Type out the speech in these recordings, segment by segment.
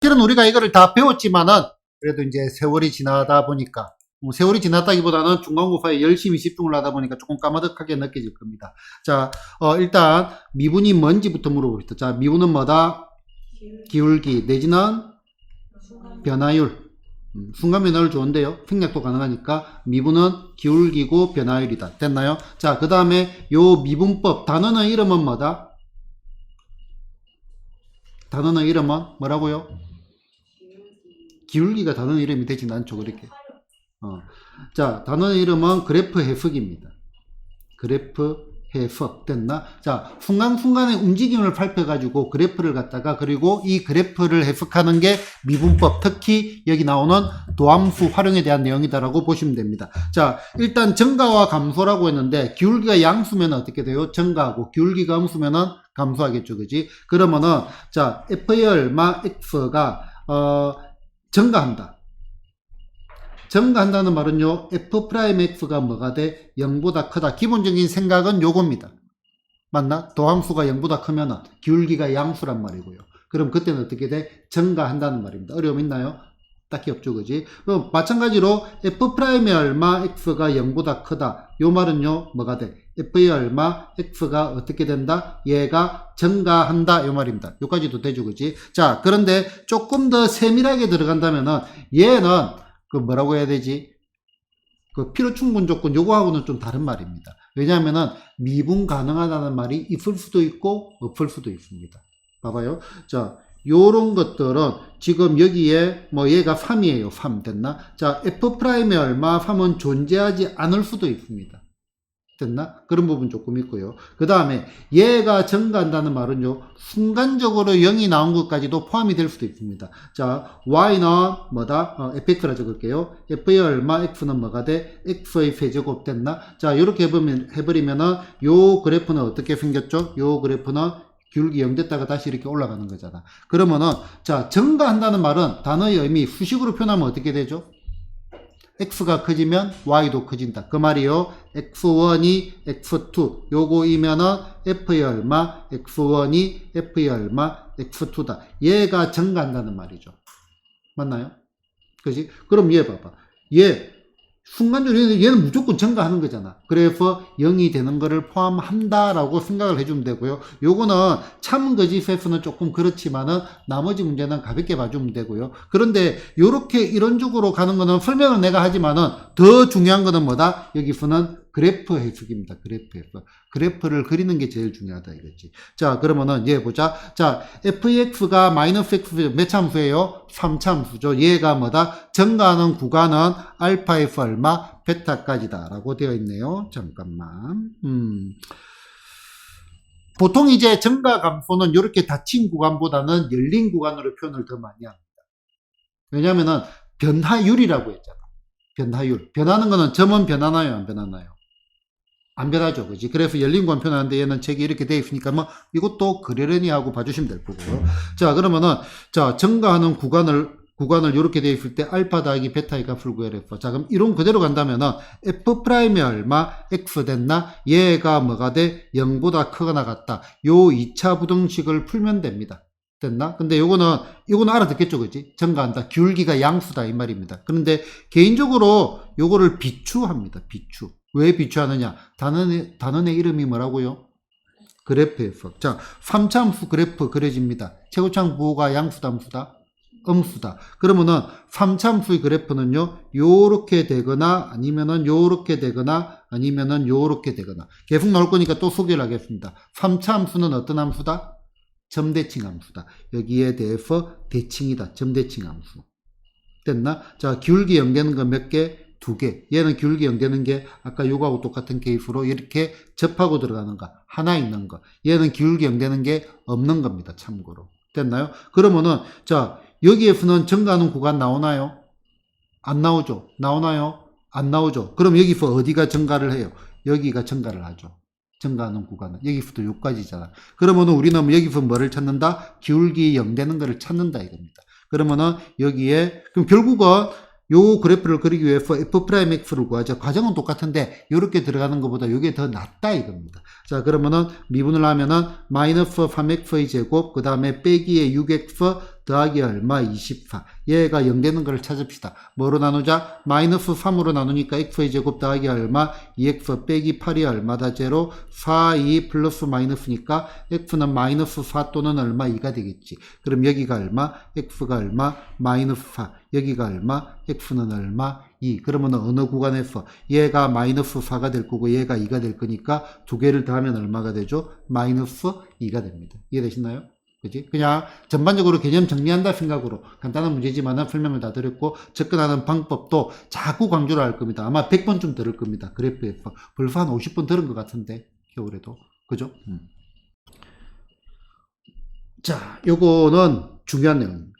실은 우리가 이거를 다 배웠지만은 그래도 이제 세월이 지나다 보니까 세월이 지났다기보다는 중간고사에 열심히 집중을 하다 보니까 조금 까마득하게 느껴질 겁니다. 자, 일단 미분이 뭔지부터 물어봅시다. 자, 미분은 뭐다? 기울기 내지는 변화율. 순간 변화율 좋은데요. 생략도 가능하니까 미분은 기울기고 변화율이다. 됐나요? 자, 그 다음에 요 미분법 단어의 이름은 뭐다? 단어의 이름은 뭐라고요? 기울기가 단어의 이름이 되진 않죠. 그렇게. 자, 단어의 이름은 그래프 해석입니다. 그래프 해석 됐나? 자, 순간순간의 움직임을 살펴가지고 그래프를 갖다가 그리고 이 그래프를 해석하는 게 미분법, 특히 여기 나오는 도함수 활용에 대한 내용이다라고 보시면 됩니다. 자, 일단 증가와 감소라고 했는데 기울기가 양수면 어떻게 돼요? 증가하고 기울기가 음수면은 감소하겠죠, 그지? 그러면은 자, F의 얼마 X가 증가한다. 증가한다는 말은요, F'X가 뭐가 돼? 0보다 크다. 기본적인 생각은 요겁니다. 맞나? 도함수가 0보다 크면은 기울기가 양수란 말이고요. 그럼 그때는 어떻게 돼? 증가한다는 말입니다. 어려움 있나요? 딱히 없죠, 그지? 그럼 마찬가지로 F'의 얼마 X가 0보다 크다. 요 말은요, 뭐가 돼? F의 얼마 X가 어떻게 된다? 얘가 증가한다. 요 말입니다. 요까지도 되죠, 그지? 자, 그런데 조금 더 세밀하게 들어간다면은 얘는 그 뭐라고 해야 되지? 그 필요 충분 조건 요거하고는 좀 다른 말입니다. 왜냐하면은 미분 가능하다는 말이 있을 수도 있고 없을 수도 있습니다. 봐봐요. 자, 요런 것들은 지금 여기에 뭐 얘가 3이에요. 3 됐나? 자, F'의 얼마 3은 존재하지 않을 수도 있습니다. 됐나? 그런 부분 조금 있고요. 그 다음에 얘가 증가한다는 말은요, 순간적으로 0이 나온 것까지도 포함이 될 수도 있습니다. 자, y는 뭐다? fx라 적을게요. f의 얼마, x는 뭐가 돼? x의 세제곱 됐나? 자, 이렇게 해버리면은 요 그래프는 어떻게 생겼죠? 요 그래프는 기울기 0 됐다가 다시 이렇게 올라가는 거잖아. 그러면은 자, 증가한다는 말은 단어의 의미 수식으로 표현하면 어떻게 되죠? x가 커지면 y도 커진다. 그 말이요. x1이 x2 요거이면은 f의 얼마 x1이 f의 얼마 x2다. 얘가 증가한다는 말이죠. 맞나요? 그지? 그럼 얘 봐봐. 얘 순간적으로 얘는 무조건 증가하는 거잖아. 그래서 0이 되는 거를 포함한다라고 생각을 해주면 되고요. 요거는 참 거짓에서는 조금 그렇지만은 나머지 문제는 가볍게 봐주면 되고요. 그런데 요렇게 이론적으로 가는 거는 설명을 내가 하지만은 더 중요한 거는 뭐다? 여기서는 그래프 해석입니다. 그래프 해석. 그래프를 그리는 게 제일 중요하다 이거지. 자, 그러면은 얘 보자. 자, fx가 마이너스 x 몇 참수예요? 3참수죠. 얘가 뭐다? 증가하는 구간은 알파 f 얼마? 베타까지다 라고 되어 있네요. 잠깐만. 보통 이제 증가 감소는 이렇게 닫힌 구간보다는 열린 구간으로 표현을 더 많이 합니다. 왜냐면은 변화율이라고 했잖아. 변화율. 변하는 거는 점은 변하나요? 안 변하나요? 안 변하죠. 그지? 그래서 열린 구간 표현하는데 얘는 책이 이렇게 되어 있으니까 뭐 이것도 그러려니 하고 봐주시면 될 거고요. 자, 그러면은 자, 증가하는 구간을 이렇게 되어 있을 때 알파 더하기 베타의 값을 구하랬어. 자, 그럼 이론 그대로 간다면은 F'이 얼마? X 됐나? 얘가 뭐가 돼? 0보다 크거나 같다. 요 2차 부등식을 풀면 됩니다. 됐나? 근데 이거는 알아듣겠죠, 그지? 증가한다. 기울기가 양수다. 이 말입니다. 그런데 개인적으로 요거를 비추합니다. 비추. 왜 비추하느냐? 단원의 이름이 뭐라고요? 그래프 해석. 자, 3차함수 그래프 그려집니다. 최고차항 부호가 양수다, 음수다? 음수다. 그러면은 3차함수의 그래프는요, 요렇게 되거나 아니면은 요렇게 되거나 아니면은 요렇게 되거나 계속 나올 거니까 또 소개를 하겠습니다. 3차함수는 어떤 함수다? 점대칭 함수다. 여기에 대해서 대칭이다. 점대칭 함수. 됐나? 자, 기울기 0 되는 거 몇 개? 2개. 얘는 기울기 0 되는 게 아까 요거하고 똑같은 케이스로 이렇게 접하고 들어가는 거. 하나 있는 거. 얘는 기울기 0 되는 게 없는 겁니다. 참고로. 됐나요? 그러면은 자, 여기에서는 증가하는 구간 나오나요? 안 나오죠? 나오나요? 안 나오죠? 그럼 여기서 어디가 증가를 해요? 여기가 증가를 하죠. 증가하는 구간은 여기부터 여기까지잖아. 그러면은 우리는 여기서 뭐를 찾는다? 기울기 0 되는 거를 찾는다 이겁니다. 그러면은 여기에 그럼 결국은 요 그래프를 그리기 위해서 F'X를 구하죠. 과정은 똑같은데 이렇게 들어가는 것보다 이게 더 낫다 이겁니다. 자, 그러면은 미분을 하면은 마이너스 3X의 제곱 그 다음에 빼기의 6X 더하기 얼마 24. 얘가 0 되는 걸 찾읍시다. 뭐로 나누자? 마이너스 3으로 나누니까 x의 제곱 더하기 얼마 2x 빼기 8이 얼마다 제로 4, 2 플러스 마이너스니까 x는 마이너스 4 또는 얼마 2가 되겠지. 그럼 여기가 얼마? x가 얼마? 마이너스 4. 여기가 얼마? x는 얼마? 2. 그러면 어느 구간에서 얘가 마이너스 4가 될 거고 얘가 2가 될 거니까 두 개를 더하면 얼마가 되죠? 마이너스 2가 됩니다. 이해되시나요? 그지? 그냥 전반적으로 개념 정리한다 생각으로 간단한 문제지만 설명을 다 드렸고 접근하는 방법도 자꾸 강조를 할 겁니다. 아마 100번쯤 들을 겁니다. 그래프에서 벌써 한 50번 들은 것 같은데 겨울에도 그죠? 자, 요거는 중요한 내용입니다.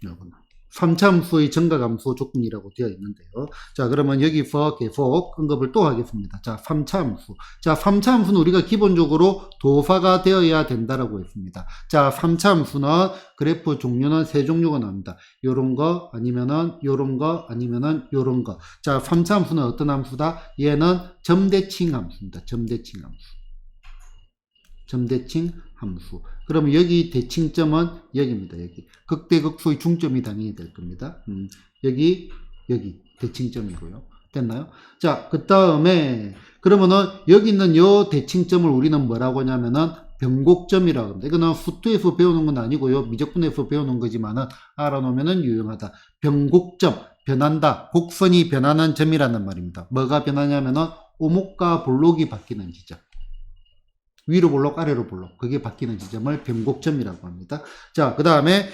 요거는 3차함수의 증가감수 조건이라고 되어 있는데요. 자, 그러면 여기서 계속 언급을 또 하겠습니다. 자, 3차함수. 자, 3차함수는 우리가 기본적으로 도사가 되어야 된다라고 했습니다. 자, 3차함수는 그래프 종류는 세 종류가 나옵니다. 요런 거, 아니면은 요런 거, 아니면은 요런 거. 자, 3차함수는 어떤 함수다? 얘는 점대칭 함수입니다. 점대칭 함수. 점대칭 함수. 그럼 여기 대칭점은 여기입니다. 여기 극대극소의 중점이 당연히 될 겁니다. 여기 대칭점이고요. 됐나요? 자, 그 다음에 그러면은 여기 있는 요 대칭점을 우리는 뭐라고 하냐면은 변곡점이라고 합니다. 이거는 수투에서 배우는 건 아니고요. 미적분에서 배우는 거지만은 알아놓으면은 유용하다. 변곡점, 변한다. 곡선이 변하는 점이라는 말입니다. 뭐가 변하냐면은 오목과 볼록이 바뀌는 지점. 위로 볼록, 아래로 볼록. 그게 바뀌는 지점을 변곡점이라고 합니다. 자, 그 다음에,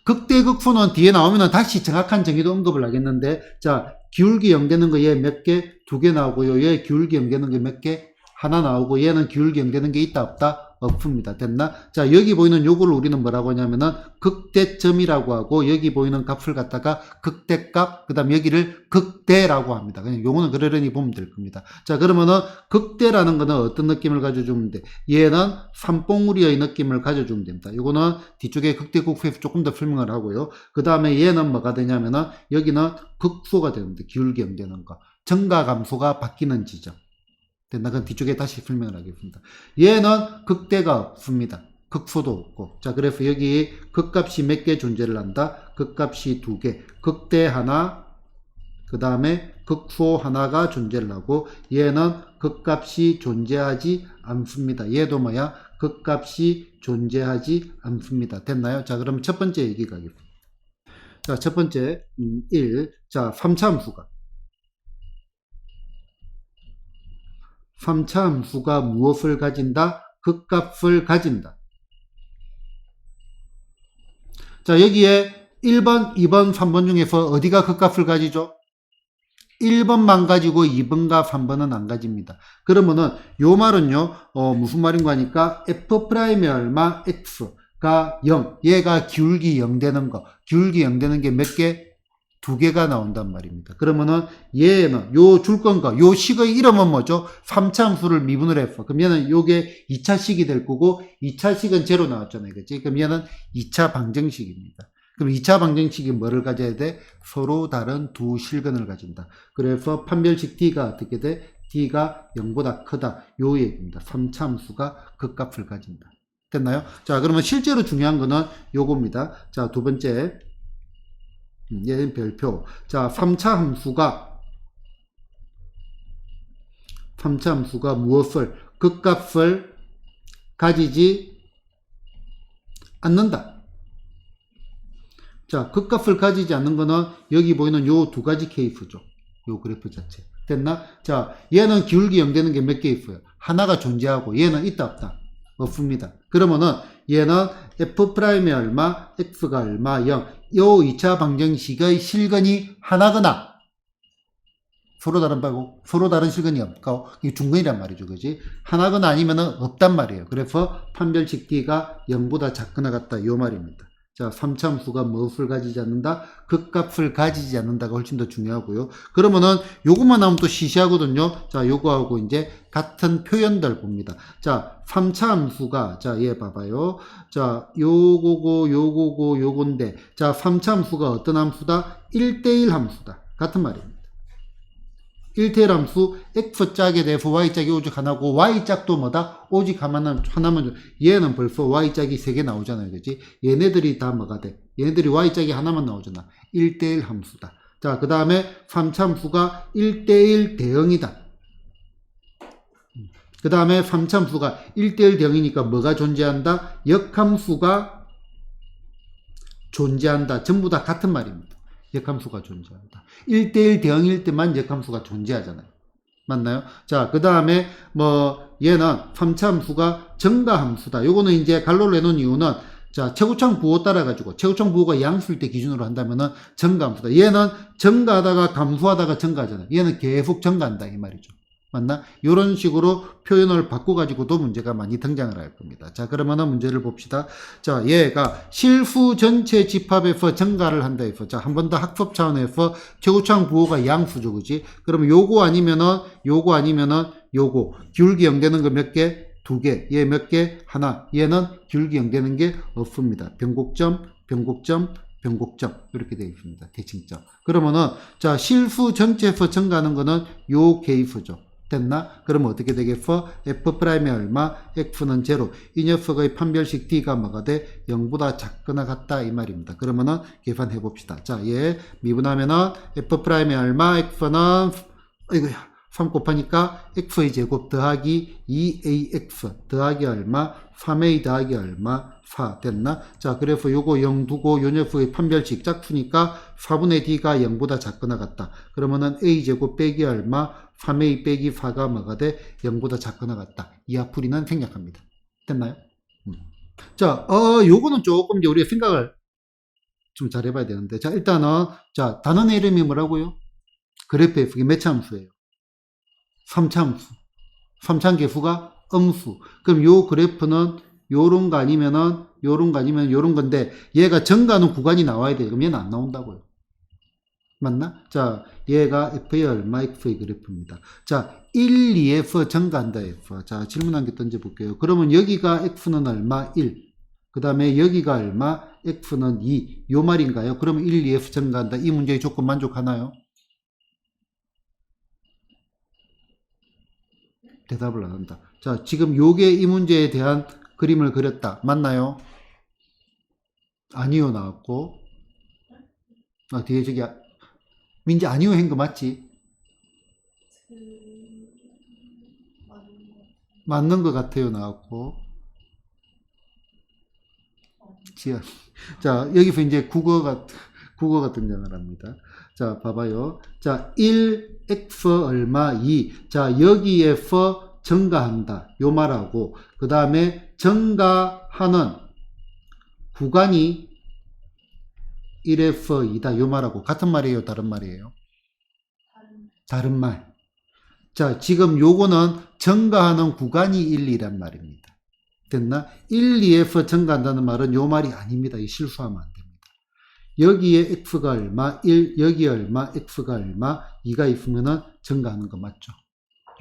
극대극소는 뒤에 나오면 다시 정확한 정의도 언급을 하겠는데, 자, 기울기 0 되는 거 얘 몇 개? 2개 나오고요. 얘 기울기 0 되는 게 몇 개? 하나 나오고, 얘는 기울기 0 되는 게 있다, 없다? 없습니다. 됐나? 자, 여기 보이는 요거를 우리는 뭐라고 하냐면은 극대점이라고 하고, 여기 보이는 값을 갖다가 극대값, 그 다음 여기를 극대라고 합니다. 그냥 요거는 그러려니 보면 될 겁니다. 자, 그러면은 극대라는 거는 어떤 느낌을 가져주면 돼? 얘는 산봉우리의 느낌을 가져주면 됩니다. 요거는 뒤쪽에 극대극소에서 조금 더 설명을 하고요. 그 다음에 얘는 뭐가 되냐면은 여기는 극소가 되는데, 기울기 0 되는 거. 증가감소가 바뀌는 지점. 됐나? 그럼 뒤쪽에 다시 설명을 하겠습니다. 얘는 극대가 없습니다. 극소도 없고. 자, 그래서 여기 극값이 몇 개 존재를 한다? 극값이 2개. 극대 하나, 그 다음에 극소 하나가 존재를 하고, 얘는 극값이 존재하지 않습니다. 얘도 뭐야? 극값이 존재하지 않습니다. 됐나요? 자, 그럼 첫 번째 얘기 가겠습니다. 자, 첫 번째, 1. 자, 3차함수가. 3차 함수가 무엇을 가진다? 극값을 가진다. 자, 여기에 1번, 2번, 3번 중에서 어디가 극값을 가지죠? 1번만 가지고 2번과 3번은 안 가집니다. 그러면은 요 말은요, 무슨 말인가 하니까 F'의 얼마? X가 0. 얘가 기울기 0 되는 거. 기울기 0 되는 게 몇 개? 2개가 나온단 말입니다. 그러면은 얘는 요 줄 건가? 요 식의 이름은 뭐죠? 3차 함수를 미분을 했어. 그럼 얘는 요게 2차식이 될 거고 2차식은 제로 나왔잖아요. 그치? 그럼 얘는 2차 방정식입니다. 그럼 2차 방정식이 뭐를 가져야 돼? 서로 다른 두 실근을 가진다. 그래서 판별식 D가 어떻게 돼? D가 0보다 크다. 요 얘기입니다. 3차 함수가 극값을 가진다. 됐나요? 자, 그러면 실제로 중요한 거는 요겁니다. 자, 두 번째. 얘는 별표. 자, 3차 함수가 무엇을? 극값을 가지지 않는다. 자, 극값을 가지지 않는 거는 여기 보이는 요 두 가지 케이스죠. 요 그래프 자체. 됐나? 자, 얘는 기울기 0 되는 게 몇 개 있어요? 하나가 존재하고 얘는 있다 없다? 없습니다. 그러면은 얘는 F'의 얼마, X가 얼마, 0. 요 2차 방정식의 실근이 하나거나 서로 다른 실근이 없고 이게 중근이란 말이죠. 그지? 하나거나 아니면은 없단 말이에요. 그래서 판별식 D가 0보다 작거나 같다. 요 말입니다. 자, 3차 함수가 무엇을 가지지 않는다? 극값을 가지지 않는다가 훨씬 더 중요하고요. 그러면은 요것만 나오면 또 시시하거든요. 자, 요거하고 이제 같은 표현들 봅니다. 자, 3차 함수가, 자, 얘 봐봐요. 자, 요건데, 자, 3차 함수가 어떤 함수다? 1대1 함수다. 같은 말입니다. 1대1 함수 x짝에 대해서 y짝이 오직 하나고 y짝도 뭐다? 오직 하나만 얘는 벌써 y짝이 3개 나오잖아요. 그지? 얘네들이 다 뭐가 돼? 얘네들이 y짝이 하나만 나오잖아. 1대1 함수다. 자, 그 다음에 3차 함수가 1대1 대응이다. 그 다음에 3차 함수가 1대1 대응이니까 뭐가 존재한다? 역함수가 존재한다. 전부 다 같은 말입니다. 역함수가 존재한다. 1대1 대응일 때만 역함수가 존재하잖아요. 맞나요? 자, 그 다음에 얘는 3차 함수가 증가함수다. 요거는 이제 갈로로 해놓은 이유는 자, 최고창 부호 따라가지고 최고창 부호가 양수일 때 기준으로 한다면은 증가함수다. 얘는 증가하다가 감소하다가 증가하잖아요. 얘는 계속 증가한다 이 말이죠. 맞나? 이런 식으로 표현을 바꿔가지고도 문제가 많이 등장을 할 겁니다. 자, 그러면은 문제를 봅시다. 자, 얘가 실수 전체 집합에서 증가를 한다 해서 자, 한 번 더 학습 차원에서 최고창 부호가 양수죠, 그지? 그러면 요거 아니면은 요거 기울기 0 되는 거 몇 개? 2개. 얘 몇 개? 하나. 얘는 기울기 0 되는 게 없습니다. 변곡점 이렇게 되어 있습니다. 대칭점. 그러면은 자, 실수 전체에서 증가하는 거는 요 케이스죠. 됐나? 그러면 어떻게 되겠어? F'이 얼마? X는 0. 이 녀석의 판별식 D가 뭐가 돼? 0보다 작거나 같다 이 말입니다. 그러면은 계산해 봅시다. 자, 얘 미분하면은 F'이 얼마? X는 3 곱하니까 x의 제곱 더하기 2ax 더하기 얼마? 3a 더하기 얼마? 4 됐나? 자, 그래서 요거 0 두고 요 녀석의 판별식 짝수니까 4분의 d가 0보다 작거나 같다. 그러면은 a 제곱 빼기 얼마? 3a 빼기 4가 뭐가 돼? 0보다 작거나 같다. 이 앞풀이는 생략합니다. 됐나요? 자, 요거는 조금 이제 우리가 생각을 좀 잘 해봐야 되는데. 자, 일단은, 자, 단원의 이름이 뭐라고요? 그래프 f가 몇 차 함수예요? 3차 함수. 3차 계수가 음수. 그럼 요 그래프는 요런 거 아니면은 요런 건데 얘가 증가하는 구간이 나와야 돼. 그럼 얘는 안 나온다고요. 맞나? 자, 얘가 f의 얼마 x의 그래프입니다. 자, 1, 2에서 증가한다 f. 자, 질문 한 개 던져볼게요. 그러면 여기가 x는 얼마? 1. 그 다음에 여기가 얼마? x는 2. 요 말인가요? 그러면 1, 2에서 증가한다. 이 문제의 조건 만족하나요? 대답을 안 한다. 자, 지금 요게 이 문제에 대한 그림을 그렸다. 맞나요? 아니요 나왔고. 뒤에 저기 민지 아니요 한 거 맞지? 맞는 것 같아요 나왔고. 지연. 자, 여기서 이제 국어가 등장을 합니다. 자, 봐봐요. 자, 1x 얼마 2. 자, 여기에서 증가한다. 요 말하고 그 다음에 증가하는 구간이 1에서 2다. 요 말하고 같은 말이에요? 다른 말이에요? 다른 말. 자, 지금 요거는 증가하는 구간이 1, 2란 말입니다. 됐나? 1, 2에서 증가한다는 말은 요 말이 아닙니다. 이 실수하면 안 됩니다. 여기에 x가 얼마, 1, 여기 얼마, x가 얼마, 2가 있으면은 증가하는 거 맞죠?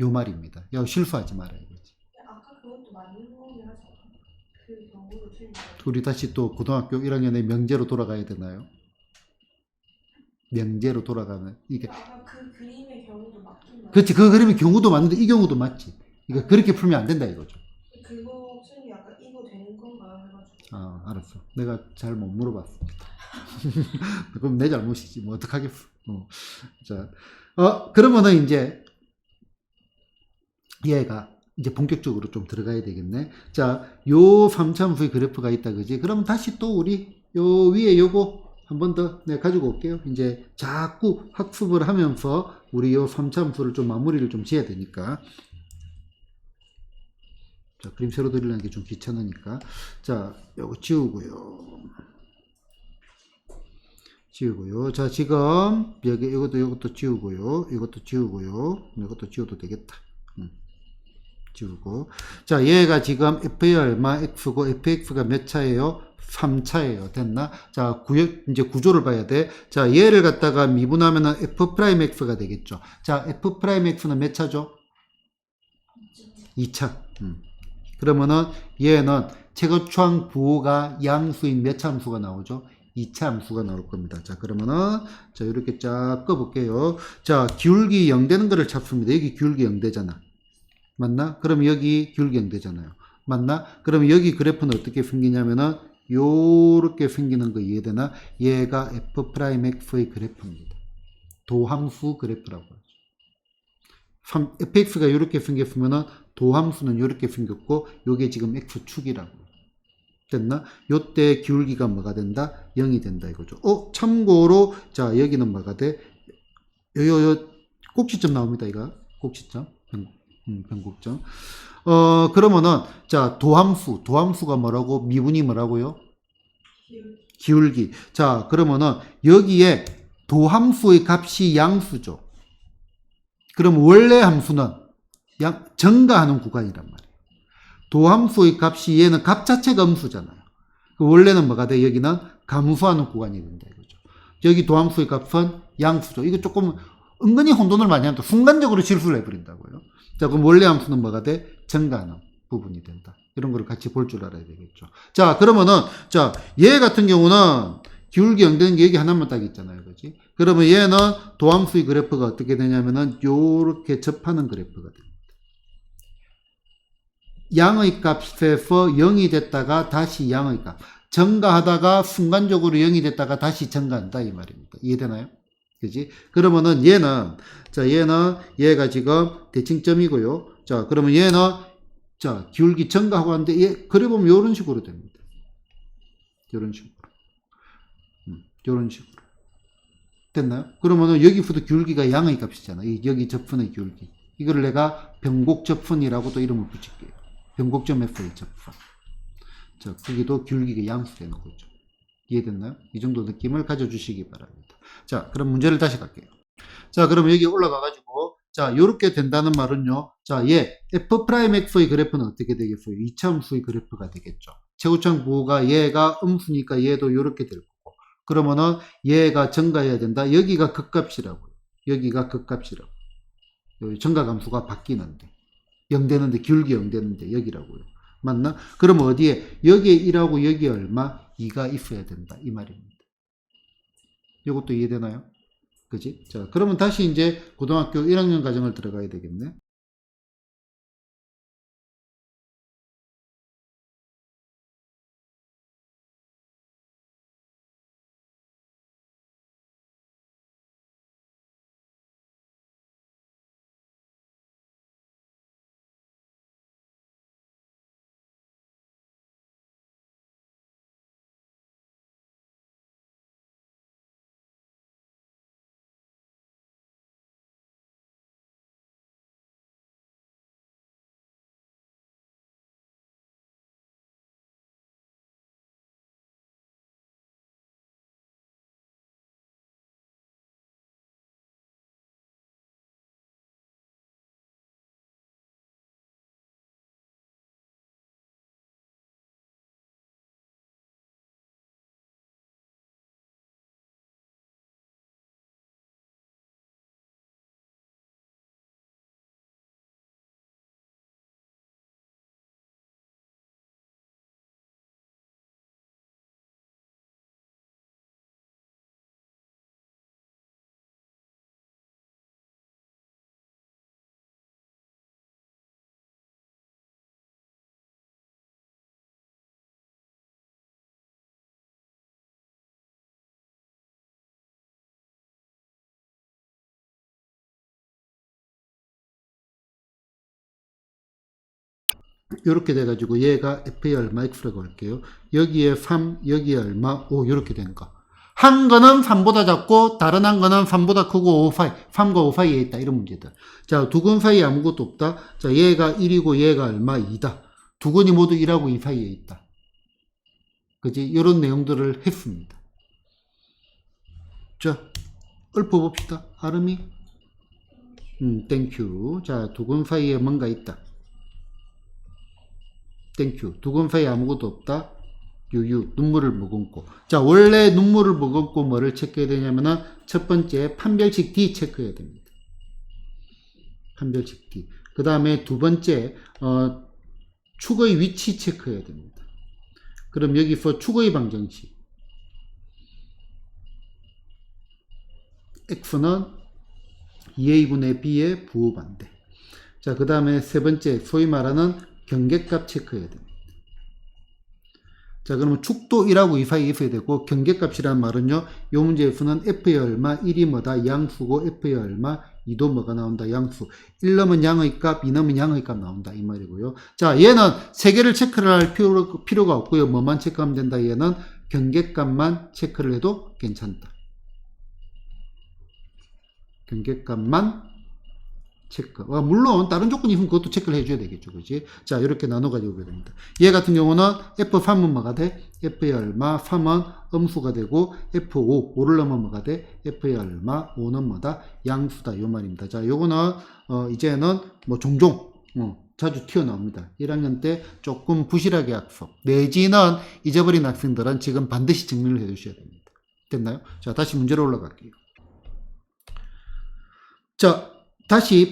요 말입니다. 야, 실수하지 말아요. 아까 그것도 맞는 거긴 하잖아. 그 경우도 틀린 거. 우리 다시 또 고등학교 1학년에 명제로 돌아가야 되나요? 명제로 돌아가면 이게 아까 그 그림의 경우도 맞긴 맞아. 그렇지. 그 그림의 경우도 맞는데 이 경우도 맞지. 그러니까 그렇게 풀면 안 된다 이거죠. 그거 선생님이 약간 이거 되는 건가 해가지고. 알았어. 내가 잘 못 물어봤습니다. 그럼 내 잘못이지. 뭐 어떡하겠어. 자, 그러면은 이제 얘가 이제 본격적으로 좀 들어가야 되겠네. 자, 요 3차함수의 그래프가 있다, 그지? 그럼 다시 또 우리 요 위에 요거 한 번 더 내가 가지고 올게요. 이제 자꾸 학습을 하면서 우리 요 3차함수를 좀 마무리를 좀 지어야 되니까. 자, 그림 새로 그리려는 게 좀 귀찮으니까. 자, 요거 지우고요. 자, 지금 여기 이것도 지우고요. 이것도 지워도 되겠다. 지우고. 자, 얘가 지금 f의 얼마 x고 fx가 몇 차예요? 3차예요. 됐나? 자, 이제 구조를 봐야 돼. 자, 얘를 갖다가 미분하면은 f'x가 되겠죠. 자, f'x는 몇 차죠? 2차. 그러면은 얘는 최고추항 부호가 양수인 몇 차 함수가 나오죠? 2차 함수가 나올 겁니다. 자, 그러면은, 자, 이렇게 쫙 꺼볼게요. 자, 기울기 0 되는 거를 찾습니다. 여기 기울기 0 되잖아. 맞나? 그럼 여기 기울기 0 되잖아요. 맞나? 그럼 여기 그래프는 어떻게 생기냐면은, 요렇게 생기는 거 이해되나? 얘가 f'x의 그래프입니다. 도함수 그래프라고 하죠. fx가 이렇게 생겼으면은, 도함수는 이렇게 생겼고, 요게 지금 x축이라고. 됐나? 요때 기울기가 뭐가 된다? 0이 된다 이거죠. 참고로 자 여기는 뭐가 돼? 요 꼭지점 나옵니다. 이거 꼭지점 변곡점. 그러면은 자 도함수가 뭐라고? 미분이 뭐라고요? 기울기. 자 그러면은 여기에 도함수의 값이 양수죠. 그럼 원래 함수는 증가하는 구간이란 말이에요. 도함수의 값이 얘는 값 자체가 음수잖아요. 원래는 뭐가 돼? 여기는 감소하는 구간이 된다 이거죠. 여기 도함수의 값은 양수죠. 이거 조금 은근히 혼돈을 많이 한다. 순간적으로 실수를 해버린다고요. 자, 그럼 원래 함수는 뭐가 돼? 증가하는 부분이 된다. 이런 거를 같이 볼 줄 알아야 되겠죠. 자, 그러면은 자, 얘 같은 경우는 기울기 0 되는 게 여기 하나만 딱 있잖아요. 그지? 그러면 얘는 도함수의 그래프가 어떻게 되냐면은 요렇게 접하는 그래프가 됩니다. 양의 값에서 0이 됐다가 다시 양의 값. 증가하다가 순간적으로 0이 됐다가 다시 증가한다 이 말입니다. 이해되나요? 그지? 그러면은 얘가 지금 대칭점이고요. 자, 그러면 얘는 자, 기울기 증가하고 하는데 얘 그래 보면 이런 식으로 됩니다. 이런 식으로. 이런 식으로. 됐나요? 그러면은 여기부터 기울기가 양의 값이잖아요. 여기 접근의 기울기. 이거를 내가 변곡 접근이라고 또 이름을 붙일게요. 변곡점 F의 접근. 자, 거기도 기울기가 양수되는 거죠. 이해됐나요? 이 정도 느낌을 가져주시기 바랍니다. 자, 그럼 문제를 다시 갈게요. 자, 그럼 여기 올라가가지고, 자, 요렇게 된다는 말은요. 자, 얘, F'X의 그래프는 어떻게 되겠어요? 2차 함수의 그래프가 되겠죠. 최우창 부호가 얘가 음수니까 얘도 요렇게 될 거고. 그러면은 얘가 증가해야 된다. 여기가 극값이라고요. 여기가 극값이라고. 여기 증가감수가 바뀌는데. 0 되는데, 기울기 0 되는데, 여기라고요. 맞나? 그럼 어디에? 여기에 1하고 여기에 얼마? 2가 있어야 된다. 이 말입니다. 이것도 이해되나요? 그지? 자, 그러면 다시 이제 고등학교 1학년 과정을 들어가야 되겠네. 이렇게 돼가지고 얘가 F에 얼마 X라고 할게요. 여기에 3, 여기에 얼마? 5 이렇게 되는 거. 한 거는 3보다 작고 다른 한 거는 3보다 크고 5 사이, 3과 5 사이에 있다. 이런 문제들. 자, 두 근 사이에 아무것도 없다. 자, 얘가 1이고 얘가 얼마? 2다. 두 근이 모두 1하고 2 사이에 있다. 그지? 이런 내용들을 했습니다. 자, 읊어봅시다. 아름이. 땡큐. 자, 두 근 사이에 뭔가 있다. 땡큐. 두 근 사이에 아무것도 없다. 유유. 눈물을 머금고. 자, 원래 눈물을 머금고 뭐를 체크해야 되냐면은 첫 번째 판별식 D 체크해야 됩니다. 판별식 D. 그 다음에 두 번째 축의 위치 체크해야 됩니다. 그럼 여기서 축의 방정식. X는 2A분의 B의 부호반대. 자, 그 다음에 세 번째, 소위 말하는 경계값 체크해야 됩니다. 자, 그러면 축도 1하고 2 사이에 있어야 되고, 경계값이라는 말은요, 이 문제에서는 F의 얼마, 1이 뭐다, 양수고, F의 얼마, 2도 뭐가 나온다, 양수. 1 넣으면 양의 값, 2 넣으면 양의 값 나온다, 이 말이고요. 자, 얘는 세 개를 체크를 할 필요가 없고요. 뭐만 체크하면 된다, 얘는 경계값만 체크를 해도 괜찮다. 경계값만 체크. 물론 다른 조건이 있으면 그것도 체크를 해줘야 되겠죠, 그지? 자, 이렇게 나눠가지고 보게 됩니다. 얘 같은 경우는 F3은 뭐가 돼? F의 얼마, 3은 음수가 되고, F5, 5를 넣으면 뭐가 돼? F의 얼마, 5는 뭐다? 양수다, 요 말입니다. 자, 요거는 이제는 뭐 종종 자주 튀어나옵니다. 1학년 때 조금 부실하게 학습 내지는 잊어버린 학생들은 지금 반드시 정리를 해 주셔야 됩니다. 됐나요? 자, 다시 문제로 올라갈게요. 자,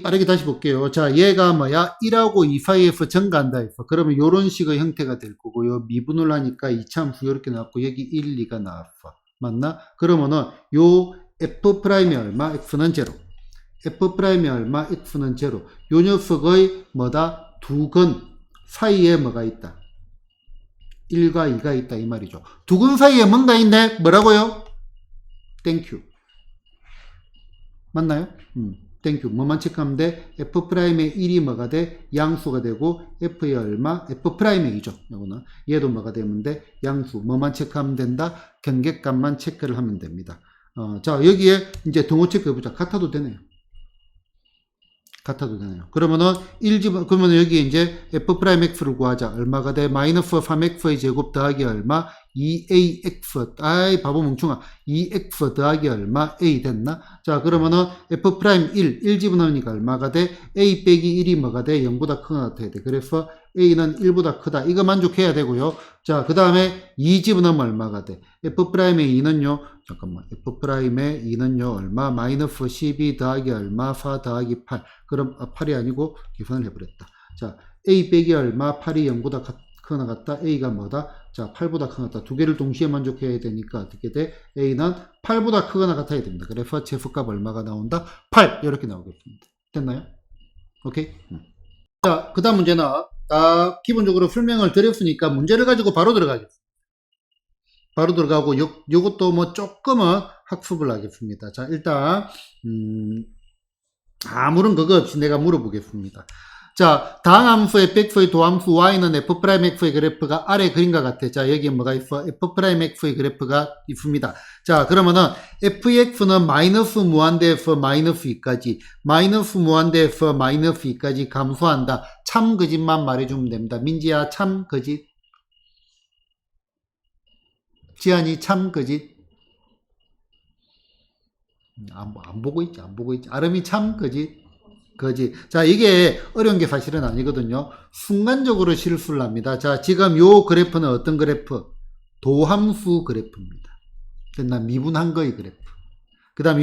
빠르게 다시 볼게요. 자, 얘가 뭐야? 1하고 2 사이에서 증가한다 했어. 그러면 요런 식의 형태가 될 거고요. 미분을 하니까 이차함수 이렇게 나왔고, 여기 1, 2가 나왔어. 맞나? 그러면은 요 F'의 얼마? X는 0. F'의 얼마? X는 0. 요 녀석의 뭐다? 두 근 사이에 뭐가 있다? 1과 2가 있다, 이 말이죠. 두 근 사이에 뭔가 있네? 뭐라고요? 땡큐. 맞나요? 땡큐. 뭐만 체크하면 돼? F'의 1이 뭐가 돼? 양수가 되고, F의 얼마? F'의 2죠. 요거는. 얘도 뭐가 되면 돼? 양수. 뭐만 체크하면 된다? 경계값만 체크를 하면 됩니다. 자, 여기에 이제 등호 체크해보자. 같아도 되네요. 같아도 되네요. 그러면은 그러면 여기 이제 F'X를 구하자. 얼마가 돼? 마이너스 3X의 제곱 더하기 얼마? 2AX. 아이, 바보 멍충아. 2X 더하기 얼마? A 됐나? 자, 그러면은 F'1 집어넣으니까 얼마가 돼? A 빼기 1이 뭐가 돼? 0보다 크거나 같아야 돼. 그래서 A는 1보다 크다. 이거 만족해야 되고요. 자, 그 다음에 2 집어넣으면 얼마가 돼? F'의 2는요, 잠깐만. F'의 2는요, 얼마? 마이너스 12 더하기 얼마? 4 더하기 8. 그럼 8이 아니고 계산을 해버렸다. 자, A 빼기 얼마? 8이 0보다 크거나 같다. A가 뭐다? 자, 8보다 크거나 같다. 두 개를 동시에 만족해야 되니까 어떻게 돼? A는 8보다 크거나 같아야 됩니다. 그래서 제수값 얼마가 나온다? 8! 이렇게 나오겠습니다. 됐나요? 오케이? 자, 그 다음 문제는 다 기본적으로 설명을 드렸으니까 문제를 가지고 바로 들어가겠습니다. 바로 들어가고 요것도 뭐 조금은 학습을 하겠습니다. 자, 일단 아무런 그거 없이 내가 물어보겠습니다. 자, 다항함수의 fx의 도함수 y는 f'x의 그래프가 아래 그림과 같아. 자, 여기에 뭐가 있어? f'x의 그래프가 있습니다. 자, 그러면은 fx는 마이너스 무한대에서 마이너스 2까지, 마이너스 무한대에서 마이너스 2까지 감소한다. 참 거짓만 말해주면 됩니다. 민지야, 참 거짓. 지안이 참 거짓. 안 보고 있지, 안 보고 있지. 아름이 참 거짓. 거짓. 자, 이게 어려운 게 사실은 아니거든요. 순간적으로 실수를 합니다. 자, 지금 요 그래프는 어떤 그래프? 도함수 그래프입니다. 됐나? 미분한 거의 그래프. 그 다음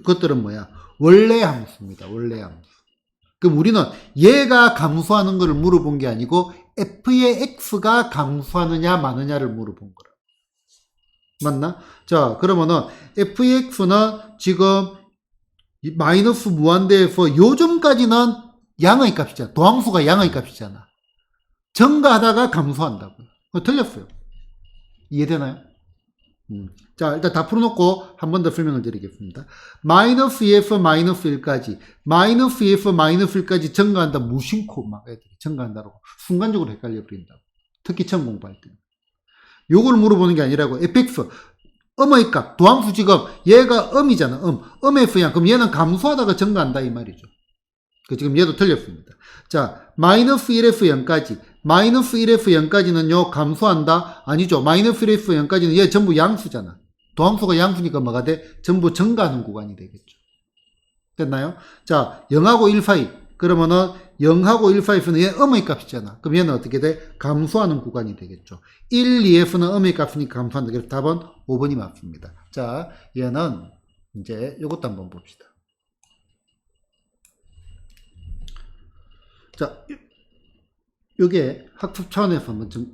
것들은 뭐야? 원래 함수입니다. 원래 함수. 그럼 우리는 얘가 감소하는 것을 물어본 게 아니고 f의 x가 감소하느냐 마느냐를 물어본 거라. 맞나? 자, 그러면은 fx는 지금 마이너스 무한대에서 요점까지는 양의 값이잖아. 도함수가 양의 값이잖아. 증가하다가 감소한다고요. 틀렸어요. 이해되나요? 자, 일단 다 풀어놓고 한 번 더 설명을 드리겠습니다. 마이너스 2에서 마이너스 1까지, 마이너스 2에서 마이너스 1까지 증가한다. 무심코 막 애들이 증가한다고 순간적으로 헷갈려 버린다고. 특히 처음 공부할 때. 요걸 물어보는 게 아니라고. fx 음의 값, 도함수 지금 얘가 음이잖아. 음에서 양. 그럼 얘는 감소하다가 증가한다 이 말이죠. 그 지금 얘도 틀렸습니다. 자, 마이너스 1에서 0까지, 마이너스 1에서 0까지는요 감소한다? 아니죠. 마이너스 1에서 0까지는 얘 전부 양수잖아. 도함수가 양수니까 뭐가 돼? 전부 증가하는 구간이 되겠죠. 됐나요? 자, 0하고 1 사이. 그러면은 0하고 1 사이에서는 얘 음의 값이잖아. 그럼 얘는 어떻게 돼? 감소하는 구간이 되겠죠. 1, 2에서는 음의 값이니까 감소한다. 그래서 답은 5번이 맞습니다. 자, 얘는 이제 이것도 한번 봅시다. 자, 요게 학습 차원에서 한번 좀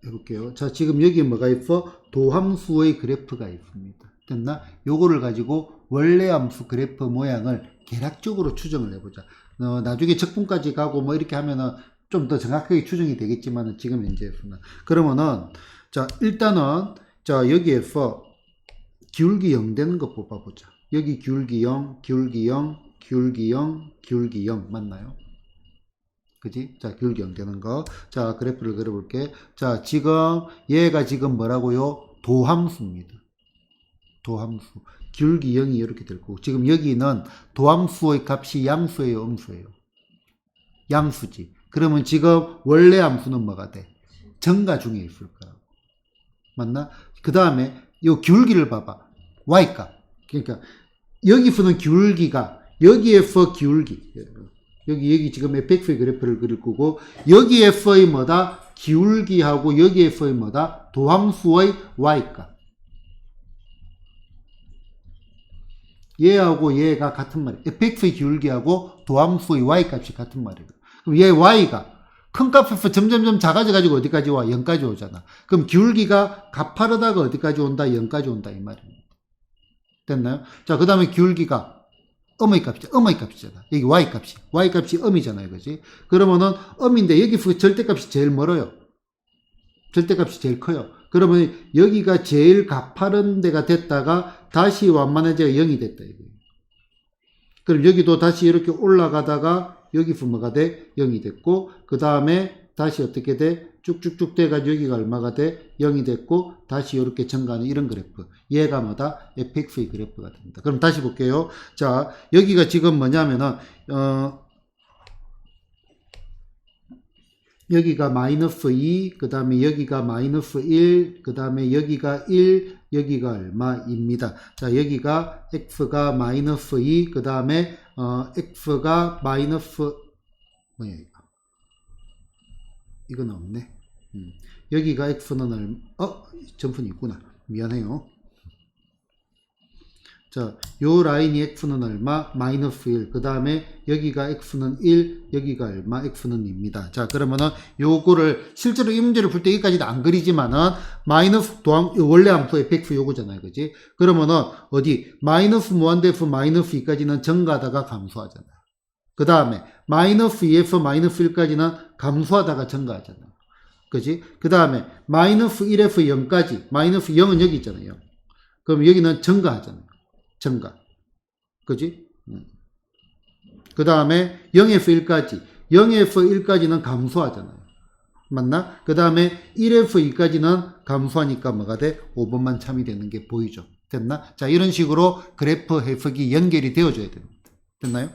해볼게요. 자, 지금 여기에 뭐가 있어? 도함수의 그래프가 있습니다. 됐나? 요거를 가지고 원래 함수 그래프 모양을 계략적으로 추정을 해보자. 나중에 적분까지 가고 뭐 이렇게 하면은 좀 더 정확하게 추정이 되겠지만 지금 현재에서는. 그러면은, 자, 일단은, 자, 여기에서 기울기 0 되는 거 뽑아보자. 여기 기울기 0, 기울기 0, 기울기 0, 기울기 0 맞나요? 그지? 자, 기울기 0 되는 거. 자, 그래프를 그려볼게. 자, 지금 얘가 지금 뭐라고요? 도함수입니다. 도함수. 기울기 0이 이렇게 될 거고. 지금 여기는 도함수의 값이 양수예요, 음수예요? 양수지. 그러면 지금 원래 함수는 뭐가 돼? 정가 중에 있을 거야. 맞나? 그 다음에 이 기울기를 봐봐. y값. 그러니까 여기서는 기울기가 여기에서 기울기. 여기 지금 fx의 그래프를 그릴 거고 여기에서의 뭐다? 기울기하고 여기에서의 뭐다? 도함수의 y값. 얘하고 얘가 같은 말이에요. fx의 기울기하고 도함수의 y값이 같은 말이에요. 그럼 얘 y가 큰 값에서 점점점 작아져가지고 어디까지 와? 0까지 오잖아. 그럼 기울기가 가파르다가 어디까지 온다? 0까지 온다 이 말입니다. 됐나요? 자, 그 다음에 기울기가 음의 값이잖아. 여기 y값이 음이잖아요. 그지? 그러면은 음인데 여기서 절대값이 제일 멀어요. 절대값이 제일 커요. 그러면 여기가 제일 가파른 데가 됐다가 다시 완만해져서 0이 됐다. 이거예요. 그럼 여기도 다시 이렇게 올라가다가 여기서 뭐가 돼? 0이 됐고 그 다음에 다시 어떻게 돼? 쭉쭉쭉 돼가지고 여기가 얼마가 돼? 0이 됐고 다시 이렇게 증가하는 이런 그래프. 얘가 뭐다? fx의 그래프가 됩니다. 그럼 다시 볼게요. 자, 여기가 지금 뭐냐면은 여기가 마이너스 2, 그 다음에 여기가 마이너스 1, 그 다음에 여기가 1, 여기가 얼마입니다. 자, 여기가 x가 마이너스 2, 그 다음에 x가 마이너스 뭐야 이거? 이건 없네. 여기가 x는 얼마? 점푼이 있구나. 미안해요. 자, 요 라인이 x는 얼마? 마이너스 1. 그 다음에 여기가 x는 1, 여기가 얼마? x는 2입니다. 자, 그러면은 요거를 실제로 이 문제를 풀 때 여기까지는 안 그리지만은 마이너스 원래 함수 fx 요거잖아요. 그지? 그러면은 어디? 마이너스 무한대에서 마이너스 2까지는 증가하다가 감소하잖아요. 그 다음에 마이너스 2에서 마이너스 1까지는 감소하다가 증가하잖아요. 그지? 그 다음에 마이너스 1에서 0까지 마이너스 0은 여기 있잖아요. 그럼 여기는 증가하잖아요. 증가. 그지? 그 다음에 0에서 1까지. 0에서 1까지는 감소하잖아요. 맞나? 그 다음에 1에서 2까지는 감소하니까 뭐가 돼? 5번만 참이 되는 게 보이죠. 됐나? 자, 이런 식으로 그래프 해석이 연결이 되어줘야 됩니다. 됐나요?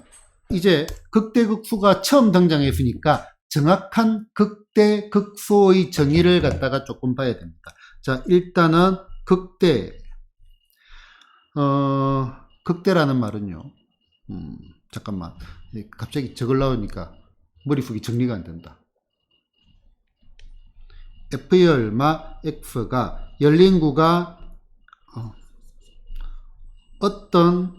이제 극대극소가 처음 등장했으니까 정확한 극대극소의 정의를 갖다가 조금 봐야 됩니다. 자, 일단은 극대라는 말은요. 잠깐만. 갑자기 적으려니까 머릿속이 정리가 안 된다. F의 얼마, X가 열린 구가 어떤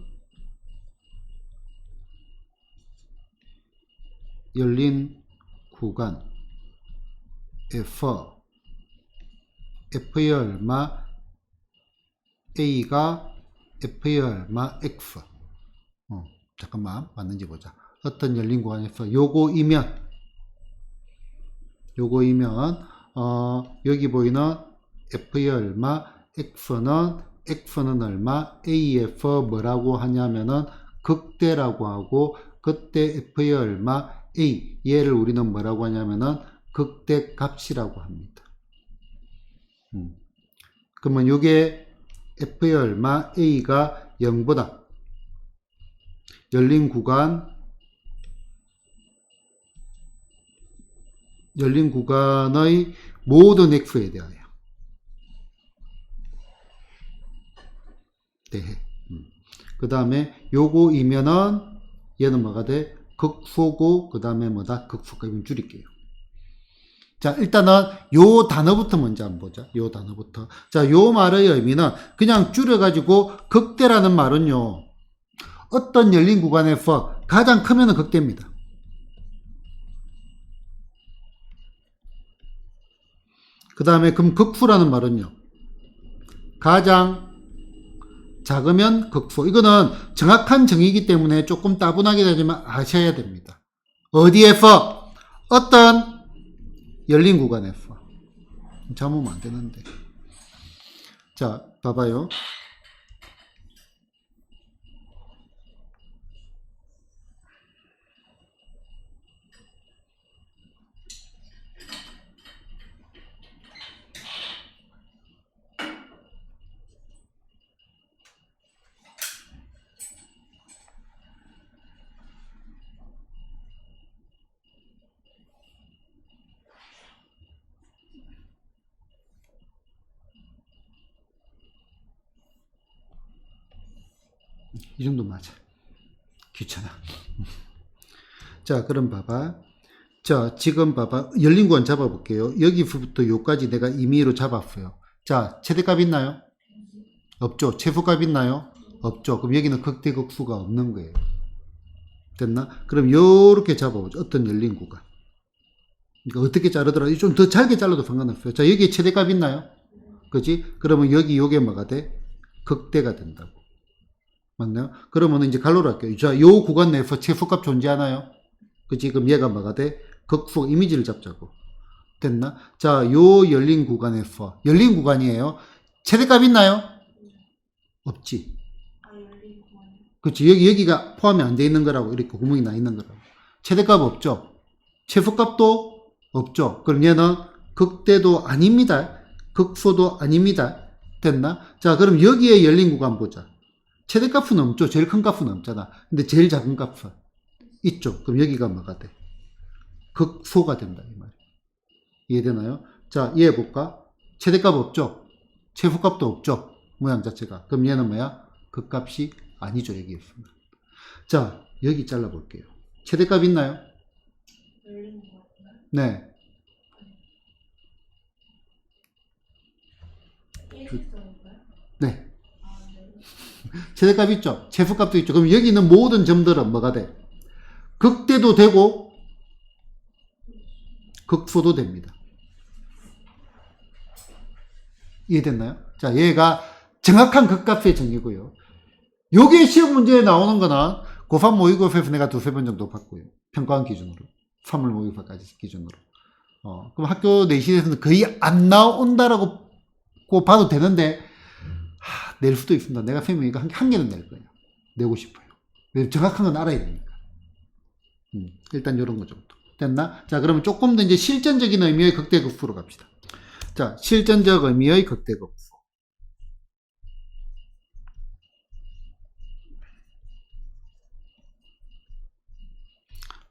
열린 구간에서 F의 얼마, A가 F의 얼마, X. 잠깐만, 맞는지 보자. 어떤 열린 구간에서 요거이면, 여기 보이는 F의 얼마, X는 얼마, A에서 뭐라고 하냐면은 극대라고 하고, 그때 F의 얼마, A, 얘를 우리는 뭐라고 하냐면은 극대 값이라고 합니다. 그러면 요게 F의 얼마, A가 0보다 열린 구간의 모든 X에 대하여 대해. 그 다음에 요거이면은 얘는 뭐가 돼? 극소고 그 다음에 뭐다? 극소가. 이건 줄일게요. 자, 일단은 요 단어부터 먼저 한번 보자. 요 단어부터. 자, 요 말의 의미는 그냥 줄여가지고 극대라는 말은요. 어떤 열린 구간에서 가장 크면은 극대입니다. 그 다음에 그럼 극소라는 말은요. 가장 작으면 극소. 이거는 정확한 정의이기 때문에 조금 따분하게 되지만 아셔야 됩니다. 어디에서? 어떤 열린 구간에서. 잡으면 안 되는데. 자, 봐봐요. 이 정도 맞아. 귀찮아. 자, 그럼 봐봐. 자, 지금 봐봐. 열린 구간 잡아볼게요. 여기부터 요까지 내가 임의로 잡았어요. 자, 최대값 있나요? 없죠. 최소값 있나요? 없죠. 그럼 여기는 극대극수가 없는 거예요. 됐나? 그럼 요렇게 잡아보죠. 어떤 열린 구간. 그러니까 어떻게 자르더라도 좀 더 잘게 잘라도 상관없어요. 자, 여기에 최대값 있나요? 그지? 그러면 여기 요게 뭐가 돼? 극대가 된다고. 맞나요? 그러면 이제 갈로로 할게요. 자, 요 구간 내에서 최소값 존재하나요? 그치? 그럼 얘가 뭐가 돼? 극소 이미지를 잡자고. 됐나? 자, 요 열린 구간에서, 열린 구간이에요. 최대값 있나요? 없지. 아, 열린 구간. 그치? 여기가 포함이 안 돼 있는 거라고. 이렇게 구멍이 나 있는 거라고. 최대값 없죠? 최소값도 없죠? 그럼 얘는 극대도 아닙니다. 극소도 아닙니다. 됐나? 자, 그럼 여기에 열린 구간 보자. 최대값은 없죠. 제일 큰 값은 없잖아. 근데 제일 작은 값은 있죠. 그럼 여기가 뭐가 돼? 극소가 된다. 이 말이야. 이해되나요? 자, 얘 해볼까? 최대값 없죠? 최소값도 없죠? 모양 자체가. 그럼 얘는 뭐야? 극값이 아니죠. 여기였으면. 자, 여기 잘라볼게요. 최대값 있나요? 열린 구간. 네. 일직선인가요? 네. 아, 네. 최대값 있죠? 최소값도 있죠. 그럼 여기 있는 모든 점들은 뭐가 돼? 극대도 되고 극소도 됩니다. 이해됐나요? 자, 얘가 정확한 극값의 정의고요. 요게 시험 문제에 나오는 거는 고3 모의고사에서 내가 두세 번 정도 봤고요. 평가원 기준으로. 3월 모의고사까지 기준으로. 그럼 학교 내신에서는 거의 안 나온다라고 봐도 되는데, 낼 수도 있습니다. 내가 선생님이 이거 한 개는 낼 거예요. 내고 싶어요. 정확한 건 알아야 되니까. 일단 요런 거 정도. 됐나? 자, 그러면 조금 더 이제 실전적인 의미의 극대극수로 갑시다. 자, 실전적 의미의 극대극수.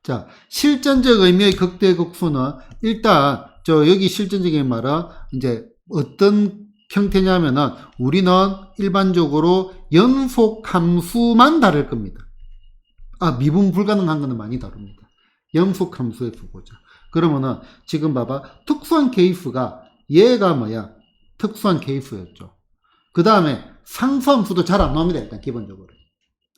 자, 실전적 의미의 극대극수는 일단 여기 실전적인 말은 이제 어떤 형태냐면은 우리는 일반적으로 연속 함수만 다룰 겁니다. 미분 불가능한 거는 많이 다룹니다. 연속 함수에서 보자. 그러면은 지금 봐봐. 특수한 케이스가 얘가 뭐야? 특수한 케이스였죠. 그 다음에 상수함수도 잘 안 나옵니다. 일단 기본적으로.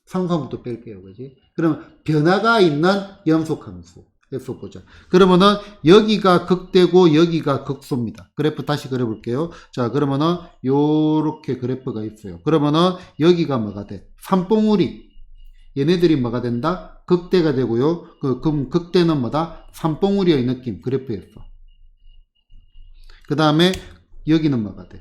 상수함수도 뺄게요. 그지? 그러면 변화가 있는 연속함수에서 보자. 그러면은 여기가 극대고 여기가 극소입니다. 그래프 다시 그려볼게요. 자, 그러면은 요렇게 그래프가 있어요. 그러면은 여기가 뭐가 돼? 산봉우리. 얘네들이 뭐가 된다? 극대가 되고요. 그럼 극대는 뭐다? 산봉우리의 느낌. 그래프에서. 그 다음에 여기는 뭐가 돼?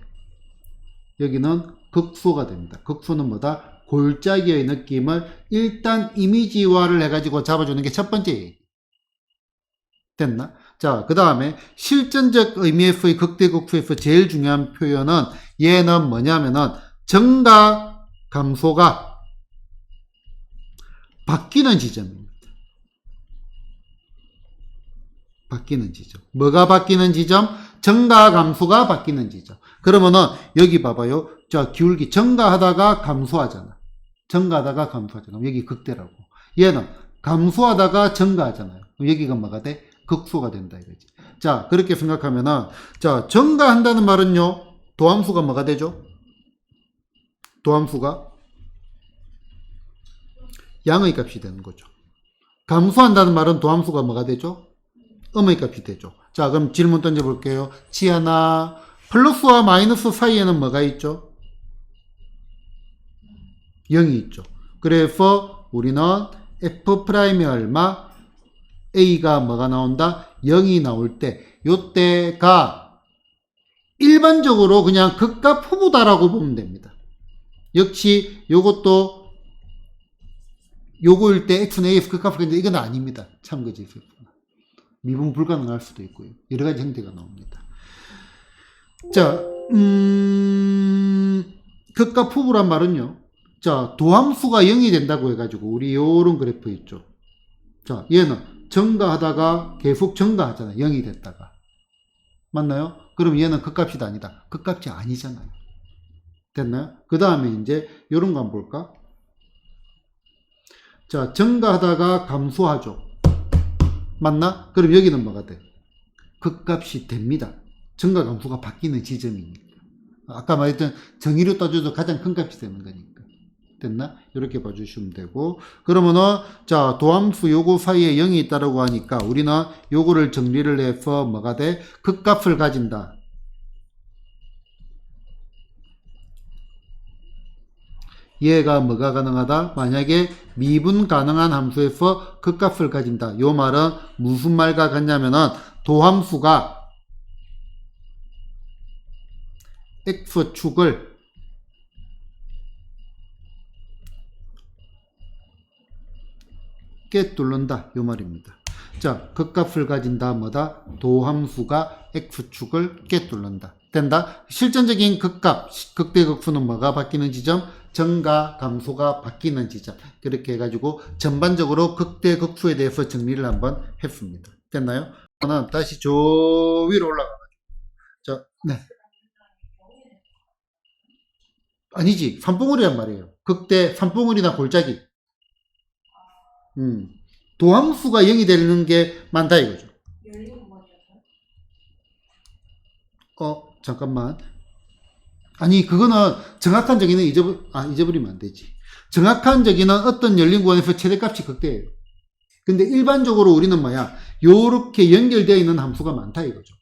여기는 극소가 됩니다. 극소는 뭐다? 골짜기의 느낌을 일단 이미지화를 해가지고 잡아주는 게 첫 번째 얘기. 됐나? 자, 그 다음에 실전적 의미에서의 극대극수에서 제일 중요한 표현은 얘는 뭐냐면은 정과 감소가 바뀌는 지점입니다. 바뀌는 지점. 뭐가 바뀌는 지점? 정과 감소가 바뀌는 지점. 그러면은 여기 봐봐요. 자, 기울기 정가하다가 감소하잖아. 정가하다가 감소하잖아. 여기 극대라고. 얘는 감소하다가 정가하잖아요. 여기가 뭐가 돼? 극소가 된다 이거지. 자, 그렇게 생각하면은 자, 정가한다는 말은요. 도함수가 뭐가 되죠? 도함수가 양의 값이 되는 거죠. 감소한다는 말은 도함수가 뭐가 되죠? 음의 값이 되죠. 자, 그럼 질문 던져볼게요. 지하나 플러스와 마이너스 사이에는 뭐가 있죠? 0이 있죠. 그래서 우리는 F'이 얼마? A가 뭐가 나온다? 0이 나올 때, 요때가 일반적으로 그냥 극값 후보다라고 보면 됩니다. 역시 요것도 요거일 때 x는 a에서 극값을 가는데 이건 아닙니다. 참고지수. 미분 불가능할 수도 있고요. 여러 가지 형태가 나옵니다. 자, 극값 후보란 말은요. 자, 도함수가 0이 된다고 해가지고 우리 요런 그래프 있죠. 자, 얘는 증가하다가 계속 증가하잖아요. 0이 됐다가. 맞나요? 그럼 얘는 극값이다 아니다. 극값이 아니잖아요. 됐나요? 그 다음에 이제 요런 거 한번 볼까? 자, 증가하다가 감소하죠. 맞나? 그럼 여기는 뭐가 돼? 극값이 됩니다. 증가 감소가 바뀌는 지점이니까. 아까 말했던 정의로 따져도 가장 큰 값이 되는 거니까. 됐나? 이렇게 봐주시면 되고. 그러면은, 자, 도함수 요거 사이에 0이 있다라고 하니까 우리는 요거를 정리를 해서 뭐가 돼? 극값을 가진다. 얘가 뭐가 가능하다? 만약에 미분 가능한 함수에서 극값을 가진다. 요 말은 무슨 말과 같냐면은 도함수가 x축을 꿰뚫는다. 요 말입니다. 자, 극값을 가진다. 뭐다? 도함수가 x축을 꿰뚫는다. 된다? 실전적인 극값, 극대극수는 뭐가 바뀌는 지점? 증가, 감소가 바뀌는 지점. 그렇게 해가지고 전반적으로 극대극수에 대해서 정리를 한번 했습니다. 됐나요? 저는 다시 저 위로 올라가가지고. 자, 네. 아니지. 산봉우리란 말이에요. 극대, 산봉우리나 골짜기. 도함수가 0이 되는 게 많다 이거죠. 열린 공간이었어요? 잠깐만. 아니, 그거는 정확한 정의는 잊어버리면 안 되지. 정확한 정의는 어떤 열린 구간에서 최대값이 극대예요. 근데 일반적으로 우리는 뭐야? 요렇게 연결되어 있는 함수가 많다 이거죠.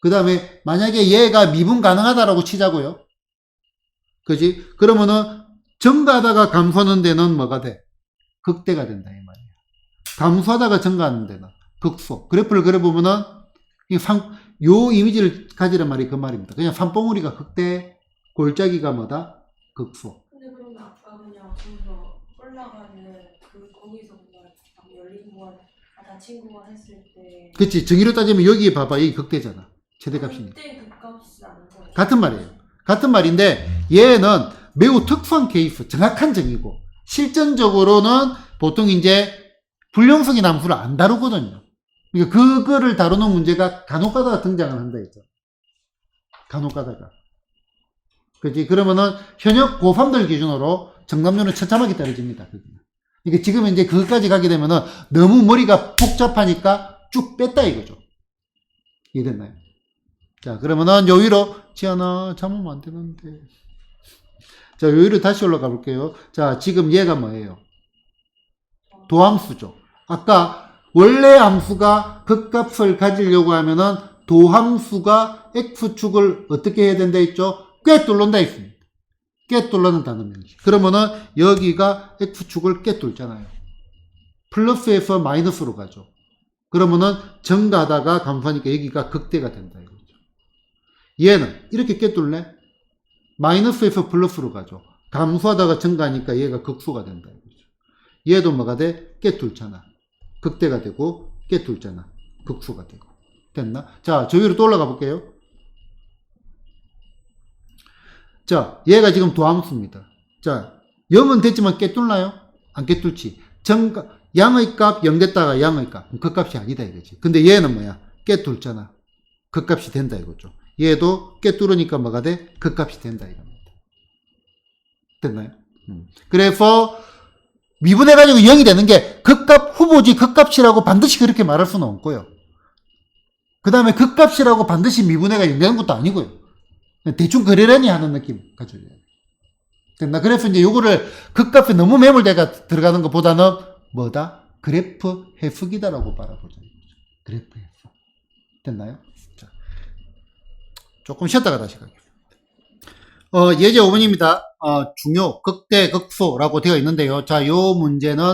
그 다음에 만약에 얘가 미분 가능하다라고 치자고요. 그지? 그러면은 증가하다가 감소하는 데는 뭐가 돼? 극대가 된다 이 말이야. 감소하다가 증가하는 데는 극소. 그래프를 그려보면은 요 이미지를 가지란 말이 그 말입니다. 그냥 산봉우리가 극대, 골짜기가 뭐다? 극소. 근데 그러면 아까 그냥 좀 더 올라가는 그 거기서 그냥 열린 공간 닫힌 공간 했을 때 그치. 정의로 따지면 여기 봐봐. 여기 극대잖아. 최대값이니까. 그때 그 값이 아닌 거예요? 같은 말이에요. 같은 말인데 얘는 매우 특수한 케이스, 정확한 정의고 실전적으로는 보통 이제 불용성인 함수를 안 다루거든요. 그러니까 그거를 다루는 문제가 간혹 가다가 등장을 한다 했죠. 간혹 가다가. 그지? 그러면은 현역 고3들 기준으로 정답률은 처참하게 떨어집니다. 그러니까 지금 이제 그것까지 가게 되면은 너무 머리가 복잡하니까 쭉 뺐다 이거죠. 이해됐나요? 자, 그러면은 요 위로 지연아 잠으면 안 되는데. 자, 요 위로 다시 올라가 볼게요. 자, 지금 얘가 뭐예요? 도함수죠. 아까 원래 함수가 극값을 가지려고 하면은 도함수가 x축을 어떻게 해야 된다 했죠? 꿰뚫는다 했습니다. 꿰뚫는 단어 명시. 그러면은 여기가 x축을 꿰뚫잖아요. 플러스에서 마이너스로 가죠. 그러면은 증가하다가 감소하니까 여기가 극대가 된다 이거죠. 얘는 이렇게 꿰뚫네. 마이너스에서 플러스로 가죠. 감소하다가 증가하니까 얘가 극소가 된다 이거죠. 얘도 뭐가 돼? 꿰뚫잖아. 극대가 되고 꿰뚫잖아. 극소가 되고. 됐나? 자, 저 위로 또 올라가 볼게요. 자, 얘가 지금 도함수입니다. 자, 0은 됐지만 꿰뚫나요? 안 꿰뚫지. 양의 값 0 됐다가 양의 값. 그 값이 아니다 이거지. 근데 얘는 뭐야? 꿰뚫잖아. 그 값이 된다 이거죠. 얘도 꿰뚫으니까 뭐가 돼? 그 값이 된다 이겁니다. 됐나요? 그래서 미분해가지고 0이 되는 게 극값 후보지 극값이라고 반드시 그렇게 말할 수는 없고요. 그 다음에 극값이라고 반드시 미분해가 0 되는 것도 아니고요. 대충 그러려니 하는 느낌 가져야 돼요. 됐나? 그래서 이제 요거를 극값에 너무 매몰돼가 들어가는 것보다는 뭐다? 그래프 해석이다라고 바라보자. 그래프 해석. 됐나요? 자, 조금 쉬었다가 다시 가겠습니다. 예제 5번입니다. 중요, 극대, 극소라고 되어 있는데요. 자, 요 문제는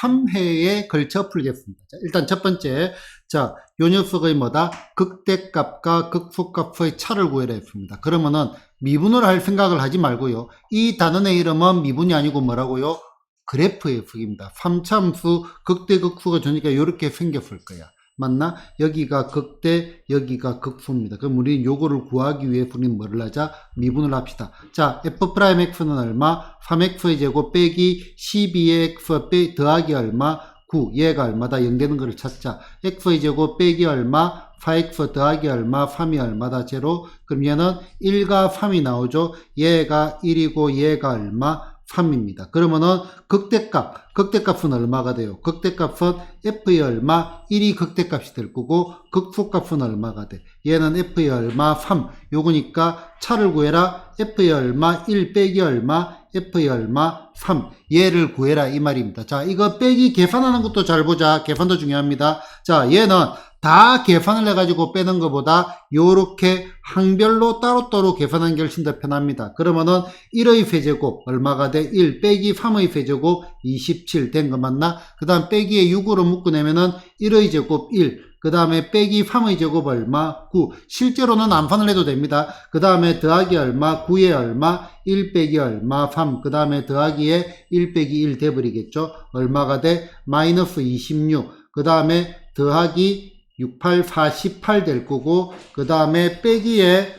3회에 걸쳐 풀겠습니다. 자, 일단 첫 번째, 자, 요 녀석의 뭐다? 극대값과 극소값의 차를 구해라 했습니다. 그러면은 미분을 할 생각을 하지 말고요. 이 단원의 이름은 미분이 아니고 뭐라고요? 그래프 f입니다. 3차함수 극대, 극소가 되니까 이렇게 생겼을 거야. 맞나? 여기가 극대, 여기가 극소입니다. 그럼 우리는 요거를 구하기 위해 우리는 뭐를 하자? 미분을 합시다. 자, f'x는 얼마? 3x의 제곱 빼기 12x 더하기 얼마? 9. 얘가 얼마다? 0 되는 거를 찾자. x의 제곱 빼기 얼마? 4x 더하기 얼마? 3이 얼마다? 제로. 그럼 얘는 1과 3이 나오죠. 얘가 1이고 얘가 얼마? 3입니다. 그러면은 극대값은 얼마가 돼요? 극대값은 f의 얼마? 1이 극대값이 될 거고 극소값은 얼마가 돼? 얘는 f의 얼마? 3. 요거니까 차를 구해라. f의 얼마? 1 빼기 얼마? f의 얼마? 3. 얘를 구해라 이 말입니다. 자, 이거 빼기 계산하는 것도 잘 보자. 계산도 중요합니다. 자, 얘는 다 계산을 해가지고 빼는 것보다 요렇게 항별로 따로따로 계산하는 게 훨씬 더 편합니다. 그러면은 1의 세제곱 얼마가 돼? 1 빼기 3의 세제곱 27 된 거 맞나? 그 다음 빼기에 6으로 묶어내면은 1의 제곱 1, 그 다음에 빼기 3의 제곱 얼마? 9. 실제로는 암산을 해도 됩니다. 그 다음에 더하기 얼마? 9에 얼마? 1 빼기 얼마? 3. 그 다음에 더하기에 1 빼기 1 돼버리겠죠? 얼마가 돼? 마이너스 26. 그 다음에 더하기 68, 48 될 거고, 그 다음에 빼기에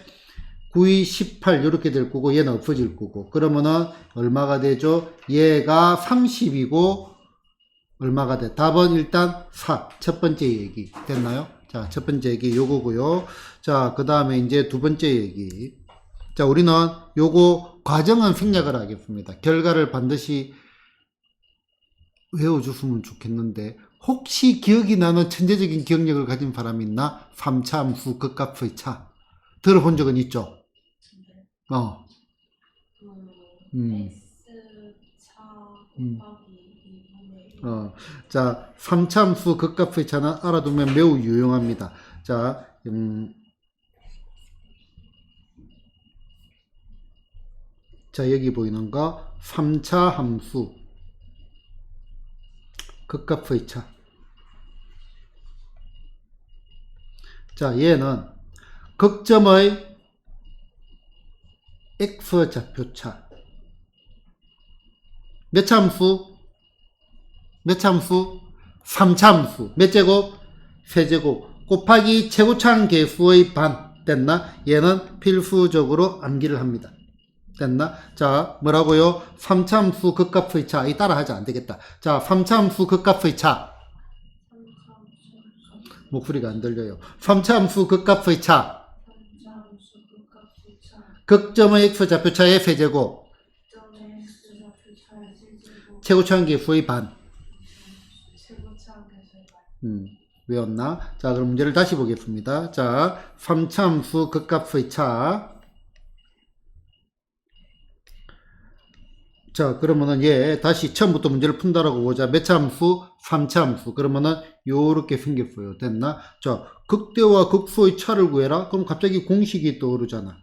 9이 18 이렇게 될 거고, 얘는 없어질 거고. 그러면은 얼마가 되죠? 얘가 30이고 얼마가 돼? 답은 일단 4. 첫 번째 얘기 됐나요? 자, 첫 번째 얘기 요거고요. 자, 그 다음에 이제 두 번째 얘기. 자, 우리는 요거 과정은 생략을 하겠습니다. 결과를 반드시 외워줬으면 좋겠는데 혹시 기억이 나는 천재적인 기억력을 가진 사람이 있나? 3차 함수 극값의 차 들어본 적은 있죠? X차 곱하기 2분의 1. 자, 3차 함수 극값의 차는 알아두면 매우 유용합니다. 자, 자, 여기 보이는 거 3차 함수 극값의 차. 자, 얘는 극점의 x 좌표차. 몇 차 함수? 몇 차 함수? 3차 함수. 몇 제곱? 세제곱. 곱하기 최고차항 개수의 반. 됐나? 얘는 필수적으로 암기를 합니다. 됐나? 자, 뭐라고요? 3차 함수 극값의 차. 이 따라 하지 안 되겠다. 자, 3차 함수 극값의 차. 목소리가 안 들려요. 3차 함수 극값의 차. 극점의 x 좌표차의 세제곱. 최고차항 개수의 반. 외웠나? 자, 그럼 문제를 다시 보겠습니다. 자, 3차 함수 극값의 차. 자, 그러면은 얘 다시 처음부터 문제를 푼다라고 보자. 몇 차 함수? 3차 함수. 그러면은 요렇게 생겼어요. 됐나? 자, 극대와 극소의 차를 구해라. 그럼 갑자기 공식이 떠오르잖아.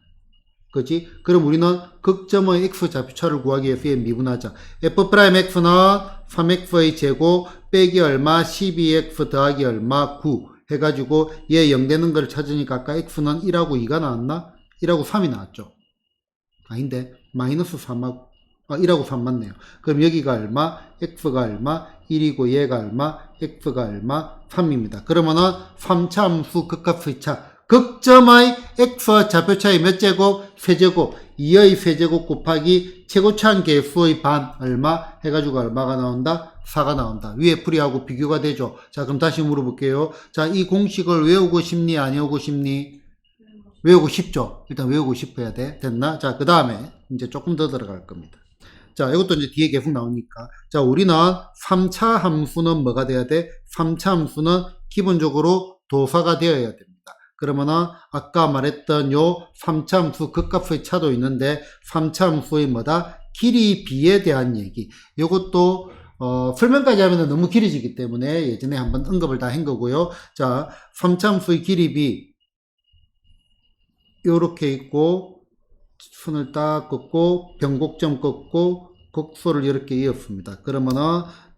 그지? 그럼 우리는 극점의 x 좌표차를 구하기 위해서 얘 미분하자. f'x는 3x의 제곱 빼기 얼마 12x 더하기 얼마 9 해가지고 얘 0 되는 걸 찾으니까 아까 x는 1하고 2가 나왔나? 1하고 3이 나왔죠. 아닌데 마이너스 3하고 1하고 3 맞네요. 그럼 여기가 얼마? x가 얼마? 1이고 얘가 얼마? x가 얼마? 3입니다. 그러면은 3차 함수 극값의 차. 극점의 x 좌표차의 몇 제곱? 세제곱. 2의 세제곱 곱하기 최고차항 개수의 반 얼마? 해가지고 얼마가 나온다? 4가 나온다. 위에 풀이하고 비교가 되죠. 자, 그럼 다시 물어볼게요. 자, 이 공식을 외우고 싶니? 안 외우고 싶니? 외우고 싶죠. 일단 외우고 싶어야 돼. 됐나? 자, 그 다음에 이제 조금 더 들어갈 겁니다. 자, 이것도 이제 뒤에 계속 나오니까. 자, 우리는 3차 함수는 뭐가 돼야 돼? 3차 함수는 기본적으로 도사가 되어야 됩니다. 그러면은 아까 말했던 요 3차 함수 극값의 차도 있는데 3차 함수의 뭐다? 길이 비에 대한 얘기. 요것도 설명까지 하면 너무 길어지기 때문에 예전에 한번 언급을 다 한 거고요. 자, 3차 함수의 길이 비 요렇게 있고 선을 딱 긋고 변곡점 긋고 극소를 이렇게 이었습니다. 그러면은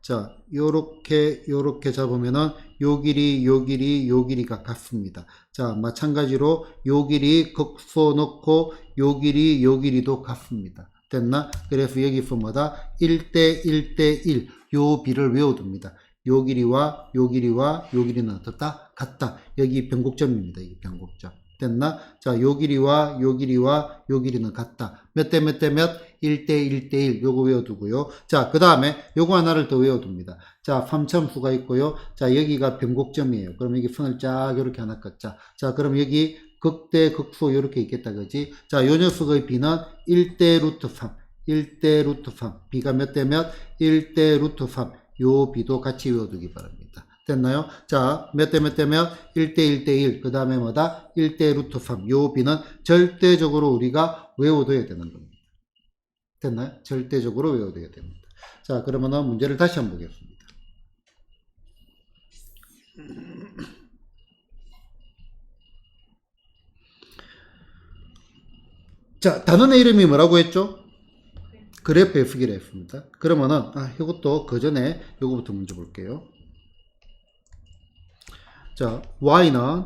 자 요렇게 잡으면은 요 길이가 같습니다. 자 마찬가지로 요 길이 극소 넣고 요 길이도 같습니다. 됐나? 그래서 여기서 뭐다? 1대 1대 1 요 비를 외워둡니다. 요 길이와 요 길이는 어떻다? 같다. 여기 변곡점입니다. 이게 변곡점. 됐나? 자, 요 길이와 요 길이는 같다. 몇 대 몇? 1대 1대 1. 요거 외워두고요. 자, 그 다음에 요거 하나를 더 외워둡니다. 자, 3참수가 있고요. 자, 여기가 변곡점이에요. 그럼 여기 선을 쫙 이렇게 하나 긋자. 자, 그럼 여기 극대, 극소 이렇게 있겠다. 그지? 자, 요 녀석의 b는 1대 루트 3. 1대 루트 3. b가 몇 대 몇? 1대 루트 3. 요 b도 같이 외워두기 바랍니다. 됐나요? 자, 몇 대 몇? 1대 1대 1. 그 다음에 뭐다? 1대 루트 3. 요 b는 절대적으로 우리가 외워둬야 되는 겁니다. 됐나요? 절대적으로 외워둬야 됩니다. 자, 그러면 문제를 다시 한번 보겠습니다. 자, 단원의 이름이 뭐라고 했죠? 그래프에 쓰기로 했습니다. 그러면은, 이것도 그 전에 요거부터 먼저 볼게요. 자, y는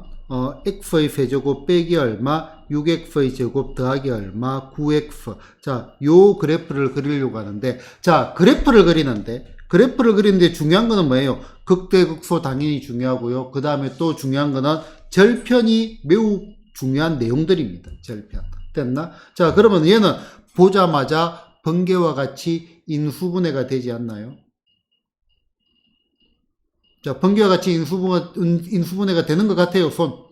x의 세제곱 빼기 얼마, 6x의 제곱 더하기 얼마, 9x. 자, 요 그래프를 그리려고 하는데, 자, 그래프를 그리는데 중요한 거는 뭐예요? 극대극소 당연히 중요하고요. 그 다음에 또 중요한 거는 절편이 매우 중요한 내용들입니다. 절편. 됐나? 자, 그러면 얘는 보자마자 번개와 같이 인수분해가 되지 않나요? 자, 번개와 같이 인수분해가 되는 것 같아요, 손.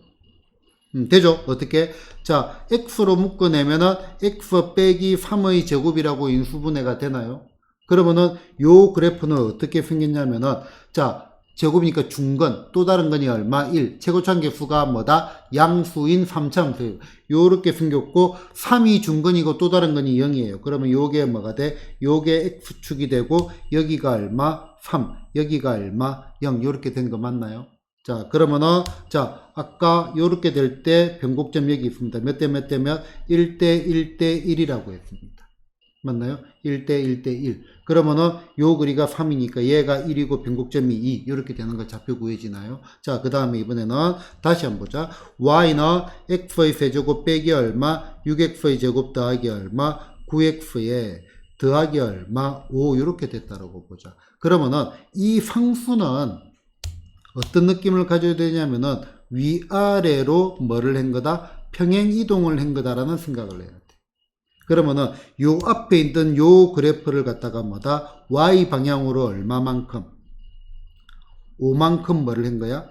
되죠? 어떻게? 자, x로 묶어내면은 x 빼기 3의 제곱이라고 인수분해가 되나요? 그러면은 요 그래프는 어떻게 생겼냐면은, 자, 제곱이니까 중건, 또 다른 건이 얼마? 1. 최고차함계수가 뭐다? 양수인 3차함수. 요렇게 생겼고, 3이 중건이고 또 다른 건이 0이에요. 그러면 요게 뭐가 돼? 요게 x축이 되고, 여기가 얼마? 3. 여기가 얼마? 0. 요렇게 된 거 맞나요? 자, 그러면은, 자, 아까 요렇게 될 때 변곡점 여기 있습니다. 몇 대 몇? 1대 1대 1이라고 했습니다. 맞나요? 1대 1대 1. 그러면은 요 거리가 3이니까 얘가 1이고 변곡점이 2. 이렇게 되는 거 좌표 구해지나요? 자, 그 다음에 이번에는 다시 한번 보자. y는 x의 세제곱 빼기 얼마, 6x의 제곱 더하기 얼마, 9x에 더하기 얼마, 5 이렇게 됐다라고 보자. 그러면은 이 상수는 어떤 느낌을 가져야 되냐면은 위아래로 뭐를 한 거다? 평행 이동을 한 거다라는 생각을 해야 돼. 그러면은 요 앞에 있던 요 그래프를 갖다가 뭐다? y 방향으로 얼마만큼? 5만큼 뭐를 한 거야?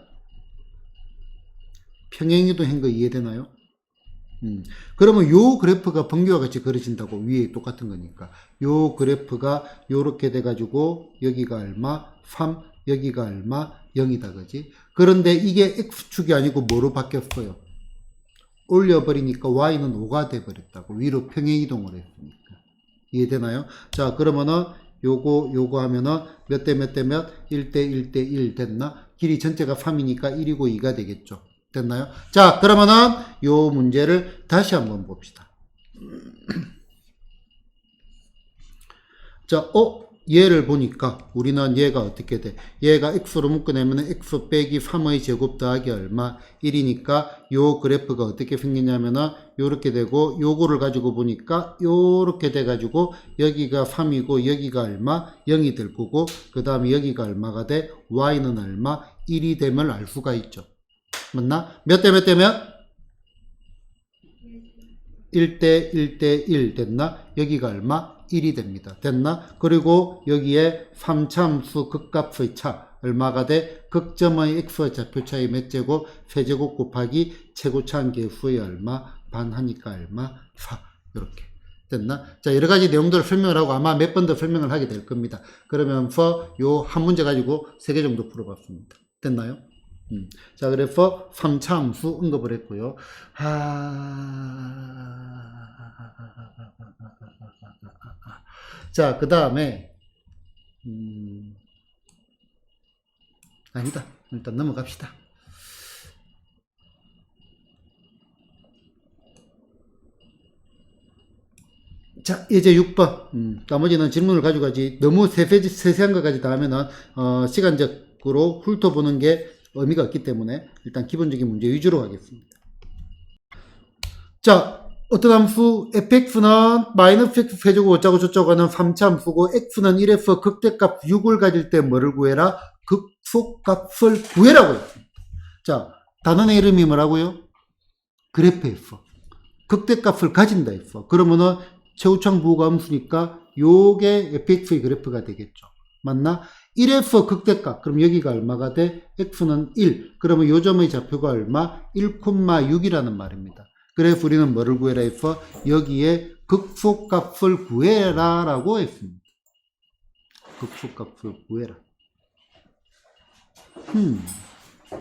평행 이동한 거 이해되나요? 그러면 요 그래프가 번개와 같이 그려진다고. 위에 똑같은 거니까. 요 그래프가 요렇게 돼가지고 여기가 얼마? 3, 여기가 얼마? 0이다. 그지? 그런데 이게 x축이 아니고 뭐로 바뀌었어요? 올려버리니까 y는 5가 돼버렸다고. 위로 평행 이동을 했으니까. 이해되나요? 자, 그러면은 요거 하면은 몇 대 몇? 1대 1대 1 됐나? 길이 전체가 3이니까 1이고 2가 되겠죠. 됐나요? 자, 그러면은 요 문제를 다시 한번 봅시다. 자, 얘를 보니까 우리는 얘가 어떻게 돼? 얘가 x로 묶어내면 x 빼기 3의 제곱 더하기 얼마? 1이니까 요 그래프가 어떻게 생기냐면은 요렇게 되고, 요거를 가지고 보니까 요렇게 돼 가지고 여기가 3이고 여기가 얼마? 0이 될 거고, 그 다음에 여기가 얼마가 돼? y는 얼마? 1이 되면 알 수가 있죠. 맞나? 몇 대 몇? 1대 1대 1 됐나? 여기가 얼마? 1이 됩니다. 됐나? 그리고 여기에 3차함수 극값의 차 얼마가 돼? 극점의 x의 좌표차의 몇 제곱? 세제곱 곱하기 최고차함계수의 얼마? 반하니까 얼마? 4. 이렇게 됐나? 자, 여러 가지 내용들을 설명을 하고 아마 몇 번 더 설명을 하게 될 겁니다. 그러면서 요 한 문제 가지고 3개 정도 풀어봤습니다. 됐나요? 자, 그래서 3차 함수 언급을 했고요. 자, 그 다음에 아니다. 일단 넘어갑시다. 자, 이제 6번. 나머지는 질문을 가져가지. 너무 세세한 것까지 다 하면은, 시간적으로 훑어보는 게 의미가 없기 때문에 일단 기본적인 문제 위주로 가겠습니다. 자, 어떤 함수 fx는 마이너스 x 세제곱 어쩌고 저쩌고 하는 3차 함수고 x는 1에서 극대값 6을 가질 때 뭐를 구해라? 극소값을 구해라고 했습니다. 자, 단원의 이름이 뭐라고요? 그래프 f. 극대값을 가진다 f. 그러면은 최우창 부호가 함수니까 요게 fx의 그래프가 되겠죠. 맞나? 1에서 극대값. 그럼 여기가 얼마가 돼? x는 1. 그러면 요 점의 좌표가 얼마? 1,6이라는 말입니다. 그래서 우리는 뭐를 구해라 했어? 여기에 극소값을 구해라 라고 했습니다. 극소값을 구해라.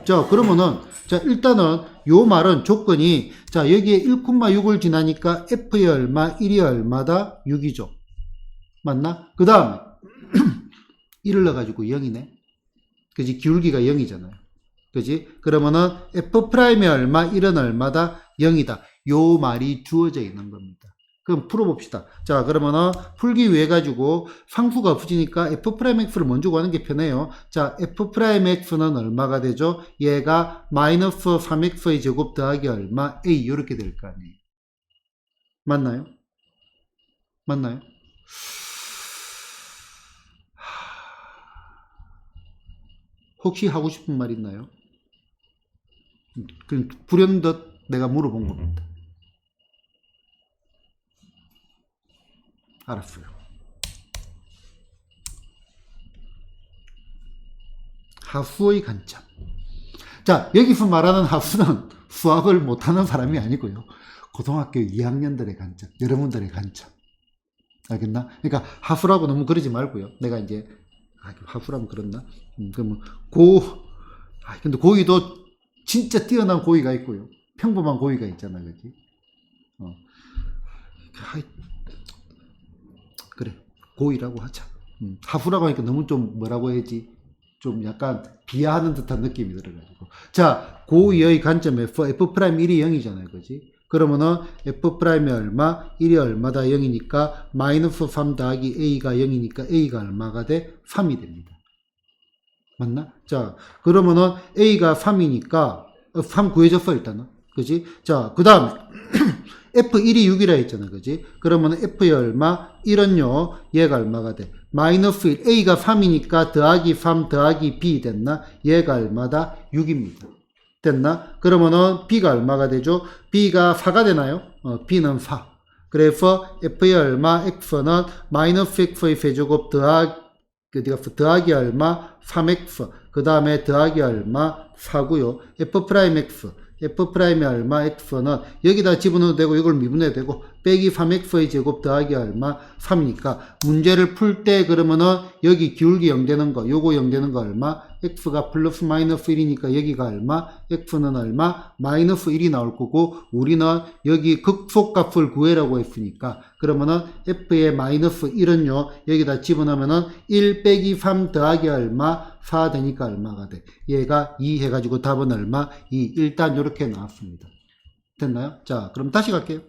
자, 그러면은, 자, 일단은 요 말은 조건이, 자, 여기에 1,6을 지나니까 f의 얼마? 1이 얼마다? 6이죠. 맞나? 그 다음에 1을 넣어가지고 0이네. 그지? 기울기가 0이잖아요. 그지? 그러면은 f'의 얼마? 1은 얼마다? 0이다. 요 말이 주어져 있는 겁니다. 그럼 풀어봅시다. 자, 그러면은 풀기 위해 가지고 상수가 없어지니까 f'x를 먼저 구하는 게 편해요. 자, f'x는 얼마가 되죠? 얘가 마이너스 3x의 제곱 더하기 얼마? a 이렇게 될 거 아니에요. 맞나요? 맞나요? 혹시 하고 싶은 말 있나요? 그냥 불현듯 내가 물어본 겁니다. 알았어요. 하수의 관점. 자, 여기서 말하는 하수는 수학을 못하는 사람이 아니고요. 고등학교 2학년들의 관점, 여러분들의 관점. 알겠나? 그러니까 하수라고 너무 그러지 말고요. 내가 이제 하수라면 그렇나? 그러면 근데 고의도 진짜 뛰어난 고의가 있고요. 평범한 고의가 있잖아, 그지? 그래, 고의라고 하자. 하수라고 하니까 너무 좀 뭐라고 해야지? 좀 약간 비하하는 듯한 느낌이 들어가지고. 자, 고의의 관점에서 f'1이 0이잖아요, 그지? 그러면은 f'이 얼마? 1이 얼마다 0이니까 마이너스 3 더하기 a가 0이니까 a가 얼마가 돼? 3이 됩니다. 맞나? 자, 그러면은 a가 3이니까 3 구해졌어 일단은. 그지? 자, 그 다음에 f1이 6이라 했잖아. 그지? 그러면 f의 얼마? 1은요. 얘가 얼마가 돼? 마이너스 1. a가 3이니까 더하기 3 더하기 b 됐나? 얘가 얼마다? 6입니다. 됐나? 그러면은 b가 얼마가 되죠? b가 4가 되나요? b는 4. 그래서 f의 얼마? x는 마이너스 x의 세제곱 더하기 얼마? 3x. 그 다음에 더하기 얼마? 4고요. f'이 얼마? x는 여기다 집어넣어도 되고 이걸 미분해도 되고 빼기 3x의 제곱 더하기 얼마? 3이니까 문제를 풀 때 그러면은 여기 기울기 0 되는 거 요거 0 되는 거 얼마? x가 플러스 마이너스 1이니까 여기가 얼마? x는 얼마? 마이너스 1이 나올 거고 우리는 여기 극소값을 구해라고 했으니까 그러면은 f의 마이너스 1은요 여기다 집어넣으면은 1 빼기 3 더하기 얼마? 4 되니까 얼마가 돼? 얘가 2 해가지고 답은 얼마? 2. 일단 이렇게 나왔습니다. 됐나요? 자, 그럼 다시 갈게요.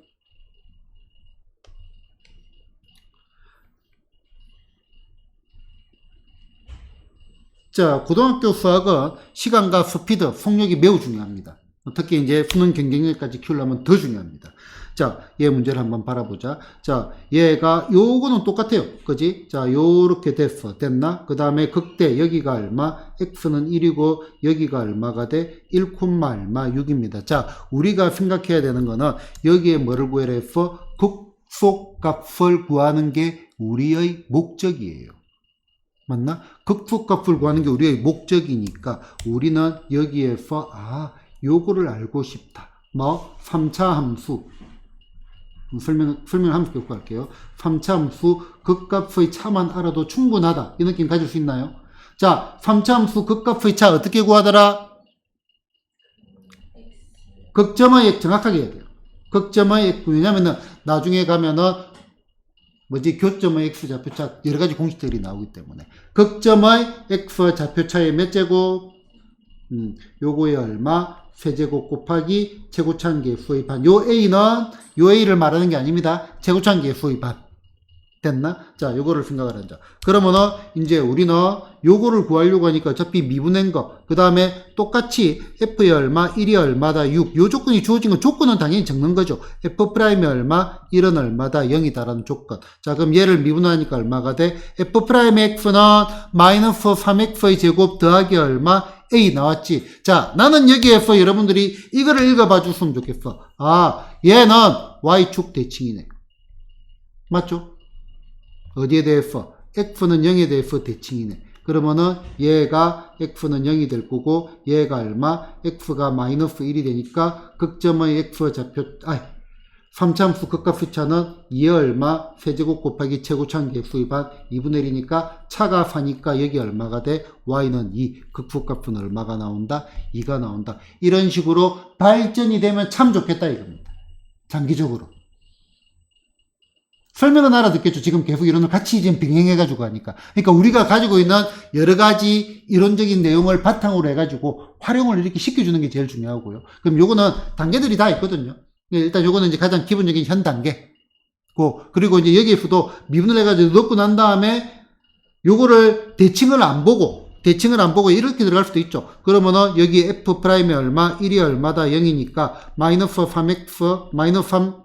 자, 고등학교 수학은 시간과 스피드, 속력이 매우 중요합니다. 특히 이제 수능 경쟁력까지 키우려면 더 중요합니다. 자, 얘 문제를 한번 바라보자. 자, 얘가 요거는 똑같아요. 그지? 자, 요렇게 됐어. 됐나? 그 다음에 극대 여기가 얼마? x는 1이고 여기가 얼마가 돼? 1, 얼마? 6입니다. 자, 우리가 생각해야 되는 거는 여기에 뭐를 구해라 했어? 극소값을 구하는 게 우리의 목적이에요. 맞나? 극소값을 구하는 게 우리의 목적이니까 우리는 여기에서 요거를 알고 싶다. 뭐 3차 함수 설명 함수 교육 할게요. 3차 함수 극값의 차만 알아도 충분하다. 이 느낌 가질 수 있나요? 자, 3차 함수 극값의 차 어떻게 구하더라? 극점의 액 정확하게 해야 돼요. 극점의 액 왜냐면은 나중에 가면은 교점의 x 좌표차 여러 가지 공식들이 나오기 때문에 극점의 x 좌표차의 몇 제곱? 요거의 얼마? 세제곱 곱하기 최고차항계의 수의 반. 요 a는 요 a를 말하는 게 아닙니다. 최고차항계의 수의 반. 됐나? 자, 요거를 생각을 하자. 그러면은, 이제 우리는 요거를 구하려고 하니까 어차피 미분한 거, 그 다음에 똑같이 F의 얼마, 1이 얼마다 6. 요 조건이 주어진 건 조건은 당연히 적는 거죠. F'이 얼마, 1은 얼마다 0이다라는 조건. 자, 그럼 얘를 미분하니까 얼마가 돼? F'X는 마이너스 3X의 제곱 더하기 얼마? A 나왔지. 자, 나는 여기에서 여러분들이 이거를 읽어봐 줬으면 좋겠어. 아, 얘는 Y축 대칭이네. 맞죠? 어디에 대해서? X는 0에 대해서 대칭이네. 그러면은 얘가 X는 0이 될 거고 얘가 얼마? X가 마이너스 1이 되니까 극점의 X 좌표 3참수 극값의 차는 2의 얼마? 세제곱 곱하기 최고차항 개수의 반 2분의 1이니까 차가 4니까 여기 얼마가 돼? Y는 2. 극부값은 얼마가 나온다? 2가 나온다. 이런 식으로 발전이 되면 참 좋겠다 이겁니다. 장기적으로. 설명은 알아듣겠죠. 지금 계속 이론을 같이 지금 병행해가지고 하니까. 그러니까 우리가 가지고 있는 여러 가지 이론적인 내용을 바탕으로 해가지고 활용을 이렇게 시켜주는 게 제일 중요하고요. 그럼 요거는 단계들이 다 있거든요. 일단 요거는 이제 가장 기본적인 현 단계. 그리고 이제 여기에서도 미분을 해가지고 넣고 난 다음에 요거를 대칭을 안 보고 이렇게 들어갈 수도 있죠. 그러면은 여기 F'이 얼마, 1이 얼마다 0이니까 마이너스 3X, 마이너스 3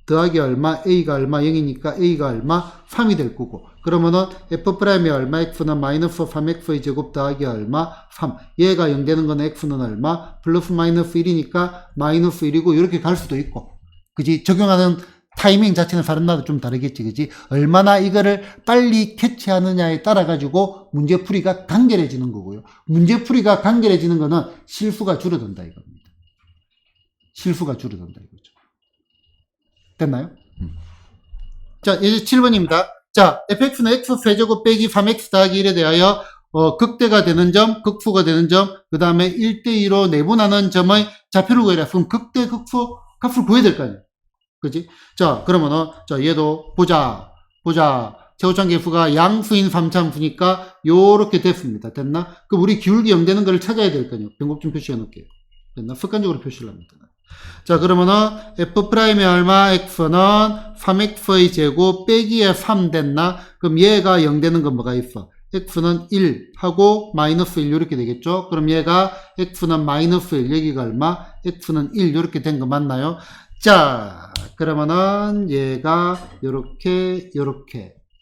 더하기 얼마, A가 얼마, 0이니까 A가 얼마, 3이 될 거고. 그러면은 F'이 얼마, X는 마이너스 3X의 제곱 더하기 얼마, 3. 얘가 0 되는 거는 X는 얼마, 플러스 마이너스 1이니까 마이너스 1이고, 이렇게 갈 수도 있고. 그지? 적용하는 타이밍 자체는 사람마다 좀 다르겠지, 그지? 얼마나 이거를 빨리 캐치하느냐에 따라가지고 문제풀이가 간결해지는 거고요. 문제풀이가 간결해지는 거는 실수가 줄어든다, 이겁니다. 실수가 줄어든다, 이거죠. 됐나요? 자, 이제 7번입니다. 자, fx는 x 세제곱 빼기 3x 더하기 1에 대하여 극대가 되는 점, 극수가 되는 점, 그 다음에 1대2로 내분하는 점의 좌표를 구해라. 그럼 극대, 극수 값을 구해야 될 거 아니에요. 그지? 자, 그러면은, 자, 얘도 보자. 최고차항 개수가 양수인 3참수니까 요렇게 됐습니다. 됐나? 그럼 우리 기울기 0 되는 걸 찾아야 될 거 아니에요. 변곡점 표시해 놓을게요. 됐나? 습관적으로 표시를 합니다. 자, 그러면은 F'이 얼마? X는 3X의 제곱 빼기에 3 됐나? 그럼 얘가 0 되는 건 뭐가 있어? X는 1 하고 마이너스 1 이렇게 되겠죠? 그럼 얘가 X는 마이너스 1 여기가 얼마? X는 1 이렇게 된 거 맞나요? 자, 그러면은 얘가 요렇게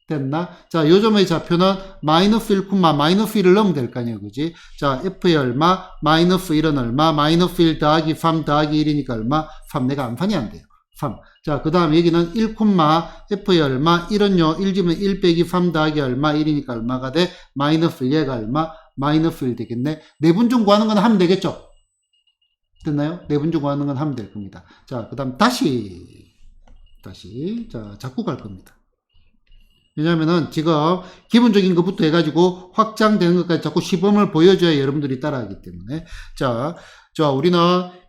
됐나? 자, 요점의 좌표는 마이너스 1, 마이너스 1을 넣으면 될 거 아니에요, 그지? 자, F의 얼마? 마이너스 1은 얼마? 마이너스 1 더하기 3 더하기 1이니까 얼마? 3. 내가 암산이 안 돼요. 3. 자, 그 다음 여기는 1, F의 얼마? 1은요, 1 집으면 1 빼기 3 더하기 얼마? 1이니까 얼마가 돼? 마이너스 1. 얘가 얼마? 마이너스 1 되겠네. 내분중 구하는 건 하면 되겠죠? 됐나요? 내분중 구하는 건 하면 될 겁니다. 자, 그 다음 다시. 자, 자꾸 갈 겁니다. 왜냐면은 지금 기본적인 것부터 해가지고 확장되는 것까지 자꾸 시범을 보여줘야 여러분들이 따라하기 때문에. 자, 우리는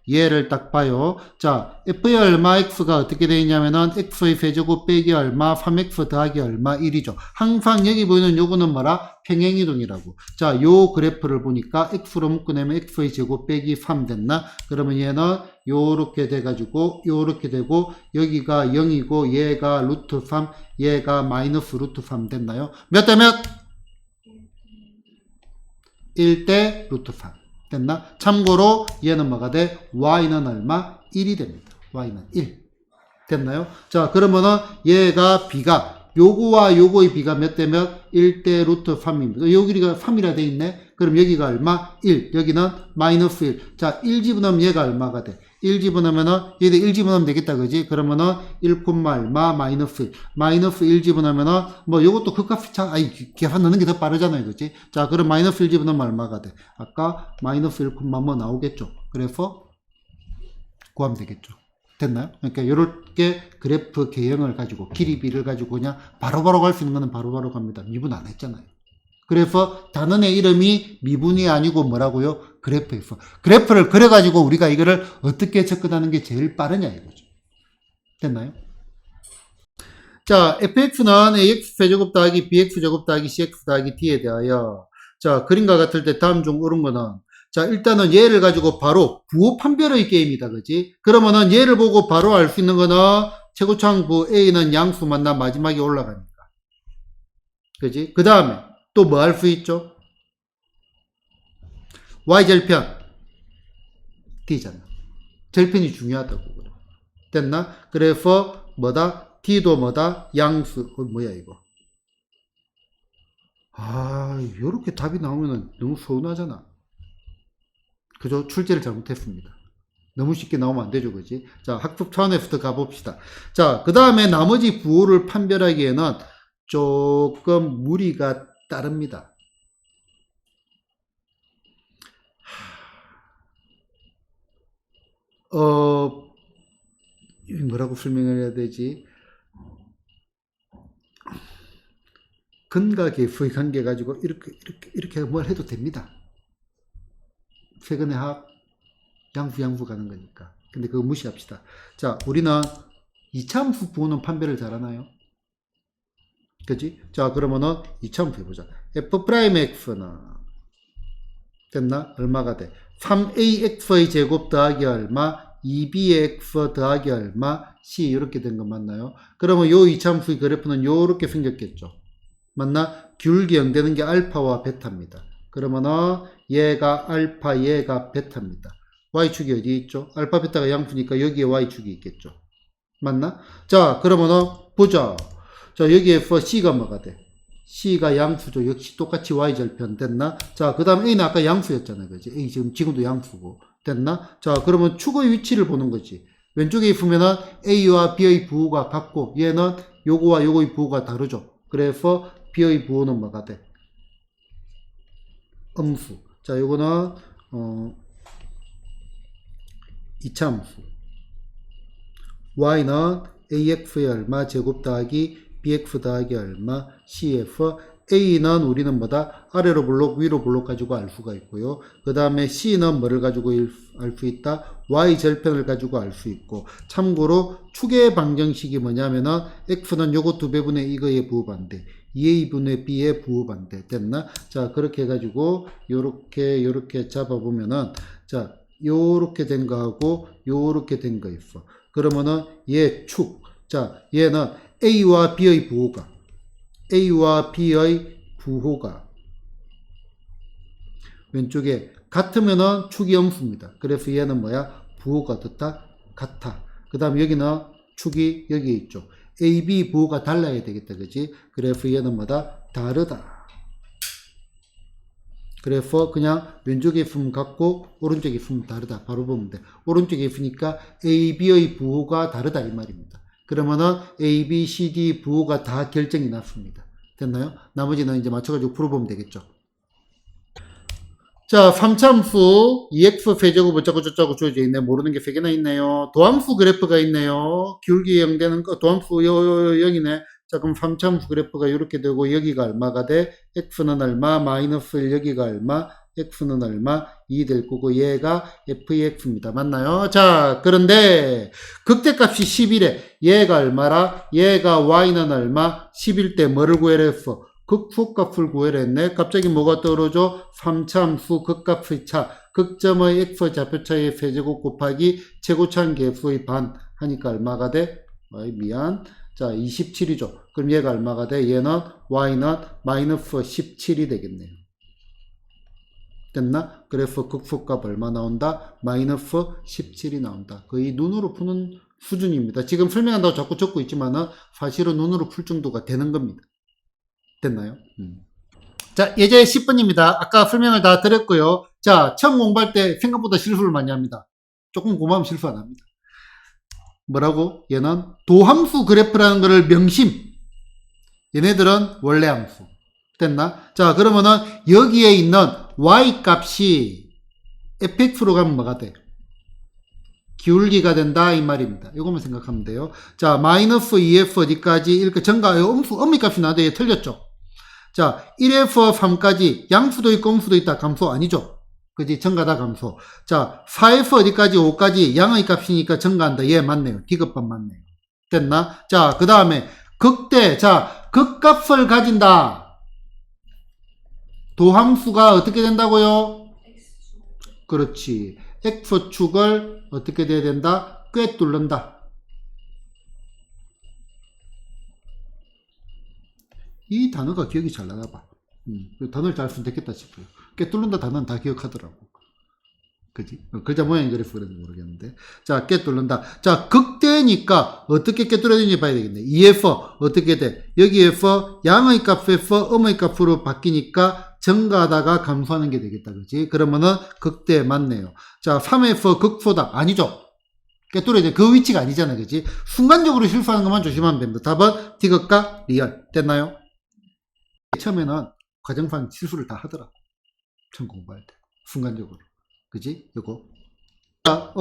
얘를 딱 봐요. 자, F의 얼마 X가 어떻게 되어 있냐면은 X의 세제곱 빼기 얼마 3X 더하기 얼마 1이죠. 항상 여기 보이는 요거는 뭐라? 평행이동이라고. 자, 요 그래프를 보니까 X로 묶어내면 X의 제곱 빼기 3 됐나? 그러면 얘는 요렇게 돼가지고 요렇게 되고 여기가 0이고 얘가 루트 3 얘가 마이너스 루트 3 됐나요? 몇 대 몇? 1대 루트 3 됐나? 참고로 얘는 뭐가 돼? Y는 얼마? 1이 됩니다. Y는 1 됐나요? 자, 그러면은 얘가 B가 요거와 요거의 B가 몇 대 몇? 1대 루트 3입니다. 여기가 3이라 돼 있네? 그럼 여기가 얼마? 1. 여기는 마이너스 1. 자, 1 집어넣으면 얘가 얼마가 돼? 1 집어넣으면은, 얘들 1 집어넣으면 되겠다, 그지? 그러면은 1, 얼마? 마이너스 1. 마이너스 1 집어넣으면은, 뭐, 요것도 극값이 계산 넣는 게 더 빠르잖아요, 그지? 자, 그럼 마이너스 1 집어넣으면 얼마가 돼? 아까 마이너스 1, 뭐 나오겠죠? 그래서 구하면 되겠죠. 됐나요? 그러니까 요렇게 그래프 개형을 가지고 길이비를 가지고 그냥 바로바로 갈 수 있는 거는 바로바로 갑니다. 미분 안 했잖아요. 그래서 단원의 이름이 미분이 아니고 뭐라고요? 그래프에서. 그래프를 그려가지고 우리가 이거를 어떻게 접근하는 게 제일 빠르냐 이거죠. 됐나요? 자, fx는 ax 세제곱 더하기 bx 제곱 더하기 cx 더하기 d에 대하여 자, 그림과 같을 때 다음 중 옳은 거는 자, 일단은 얘를 가지고 바로 부호 판별의 게임이다. 그지? 그러면은 얘를 보고 바로 알 수 있는 거는 최고차항부 A는 양수 만나 마지막에 올라가니까. 그지? 그 다음에 또 뭐 할 수 있죠? Y절편 D잖아. 절편이 중요하다고. 그래. 됐나? 그래서 뭐다? D도 뭐다? 양수. 뭐야 이거? 요렇게 답이 나오면 너무 서운하잖아. 그죠? 출제를 잘못했습니다. 너무 쉽게 나오면 안 되죠, 그지? 자, 학습 차원에서부터 가봅시다. 자, 그 다음에 나머지 부호를 판별하기에는 조금 무리가 따릅니다. 뭐라고 설명을 해야 되지? 근과 계수의 관계 가지고 이렇게 뭘 해도 됩니다. 최근에 학 양수 가는 거니까. 근데 그거 무시합시다. 자, 우리는 이차함수 부호는 판별을 잘하나요? 그치? 자, 그러면은 이차함수 해보자. f'x는 됐나? 얼마가 돼? 3ax의 제곱 더하기 얼마? 2bx 더하기 얼마? c 이렇게 된 거 맞나요? 그러면 요 이차함수의 그래프는 요렇게 생겼겠죠. 맞나? 귤기 영되는 게 알파와 베타입니다. 그러면은 얘가 알파, 얘가 베타입니다. y축이 어디 있죠? 알파, 베타가 양수니까 여기에 y축이 있겠죠. 맞나? 자, 그러면은 보자. 자, 여기에서 c가 뭐가 돼? c가 양수죠. 역시 똑같이 y절편 됐나? 자, 그 다음 a는 아까 양수였잖아요. 그지? a 지금도 양수고. 됐나? 자, 그러면 축의 위치를 보는 거지. 왼쪽에 있으면은 a와 b의 부호가 같고 얘는 요거와 요거의 부호가 다르죠. 그래서 b의 부호는 뭐가 돼? 음수. 자, 요거는 이차함수. y는 ax의 얼마 제곱 더하기 bx 더하기 얼마 cf. a는 우리는 뭐다? 아래로 블록 위로 블록 가지고 알 수가 있고요. 그 다음에 c는 뭐를 가지고 알 수 있다? y 절편을 가지고 알 수 있고. 참고로 축의 방정식이 뭐냐면은 x는 요거 두 배분의 이거의 부호반대, 2a분의 b의 부호반대. 됐나? 자, 그렇게 해가지고 요렇게 잡아보면은 자, 요렇게 된 거하고 요렇게 된 거 있어. 그러면은 얘 축. 자, 얘는 A와 B의 부호가 왼쪽에 같으면은 축이 음수입니다. 그래서 얘는 뭐야? 부호가 어떻다? 같아. 그 다음 여기는 축이 여기 있죠. A, B 부호가 달라야 되겠다. 그지? 그래서 얘는 뭐다? 다르다. 그래서 그냥 왼쪽에 있으면 같고 오른쪽에 있으면 다르다. 바로 보면 돼. 오른쪽에 있으니까 A, B의 부호가 다르다 이 말입니다. 그러면은 A, B, C, D 부호가 다 결정이 났습니다. 됐나요? 나머지는 이제 맞춰가지고 풀어보면 되겠죠. 자, 3차함수 2x 세제곱 어쩌고 저쩌고 주어져 있네. 모르는 게 3개나 있네요. 도함수 그래프가 있네요. 기울기 0 되는 거 도함수 0이네. 자, 그럼 3차함수 그래프가 이렇게 되고 여기가 얼마가 돼? x는 얼마? 마이너스 1 여기가 얼마? x는 얼마? 2 될 거고 얘가 fx입니다. 맞나요? 자, 그런데 극대값이 11에 얘가 얼마라? 얘가 y는 얼마? 11 때 뭐를 구해라 했어? 극소값을 구해라 했네. 갑자기 뭐가 떠오르죠? 3차함수 극값의 차, 극점의 x 좌표차의 세제곱 곱하기 최고차항 계수의 반 하니까 얼마가 돼? 미안. 자, 27이죠. 그럼 얘가 얼마가 돼? 얘는 y는 마이너스 17이 되겠네요. 됐나? 그래서 극소값 얼마 나온다? 마이너스 17이 나온다. 거의 눈으로 푸는 수준입니다. 지금 설명한다고 자꾸 적고 있지만은 사실은 눈으로 풀 정도가 되는 겁니다. 됐나요? 자, 예제 10번입니다. 아까 설명을 다 드렸고요. 자, 처음 공부할 때 생각보다 실수를 많이 합니다. 조금 고마우면 실수 안 합니다. 뭐라고? 얘는 도함수 그래프라는 거를 명심. 얘네들은 원래 함수. 됐나? 자, 그러면은 여기에 있는 y 값이 fx로 가면 뭐가 돼? 기울기가 된다 이 말입니다. 이거만 생각하면 돼요. 자, 마이너스 2f 어디까지 이렇게 전가 음미값이 나한테 틀렸죠. 자, 1f 3까지 양수도 있고 음수도 있다. 감소 아니죠. 그지? 전가다 감소. 자, 4f 어디까지 5까지 양의 값이니까 전가한다. 얘 맞네요. D급반 맞네요. 됐나? 자, 그 다음에 극대. 자, 극값을 가진다. 도함수가 어떻게 된다고요? 그렇지. x축을 어떻게 돼야 된다? 꿰뚫는다. 이 단어가 기억이 잘 나나 봐. 단어를 잘 쓰면 되겠다 싶어요. 꿰뚫는다 단어는 다 기억하더라고. 그지? 글자 모양이 그래서 그런지 모르겠는데. 자, 꿰뚫는다. 자, 극대니까 어떻게 꿰뚫어야 되는지 봐야 되겠네. EF 어떻게 돼? 여기 F 양의 값 F 음의 값으로 바뀌니까 증가하다가 감소하는 게 되겠다. 그지? 그러면은 극대 맞네요. 자, 3F 극소다. 아니죠. 꿰뚫어야 돼. 그 위치가 아니잖아. 그지? 순간적으로 실수하는 것만 조심하면 됩니다. 답은 디귿과 리얼. 됐나요? 처음에는 과정상 실수를 다 하더라. 처음 공부할 때. 순간적으로. 그지? 요거. 자,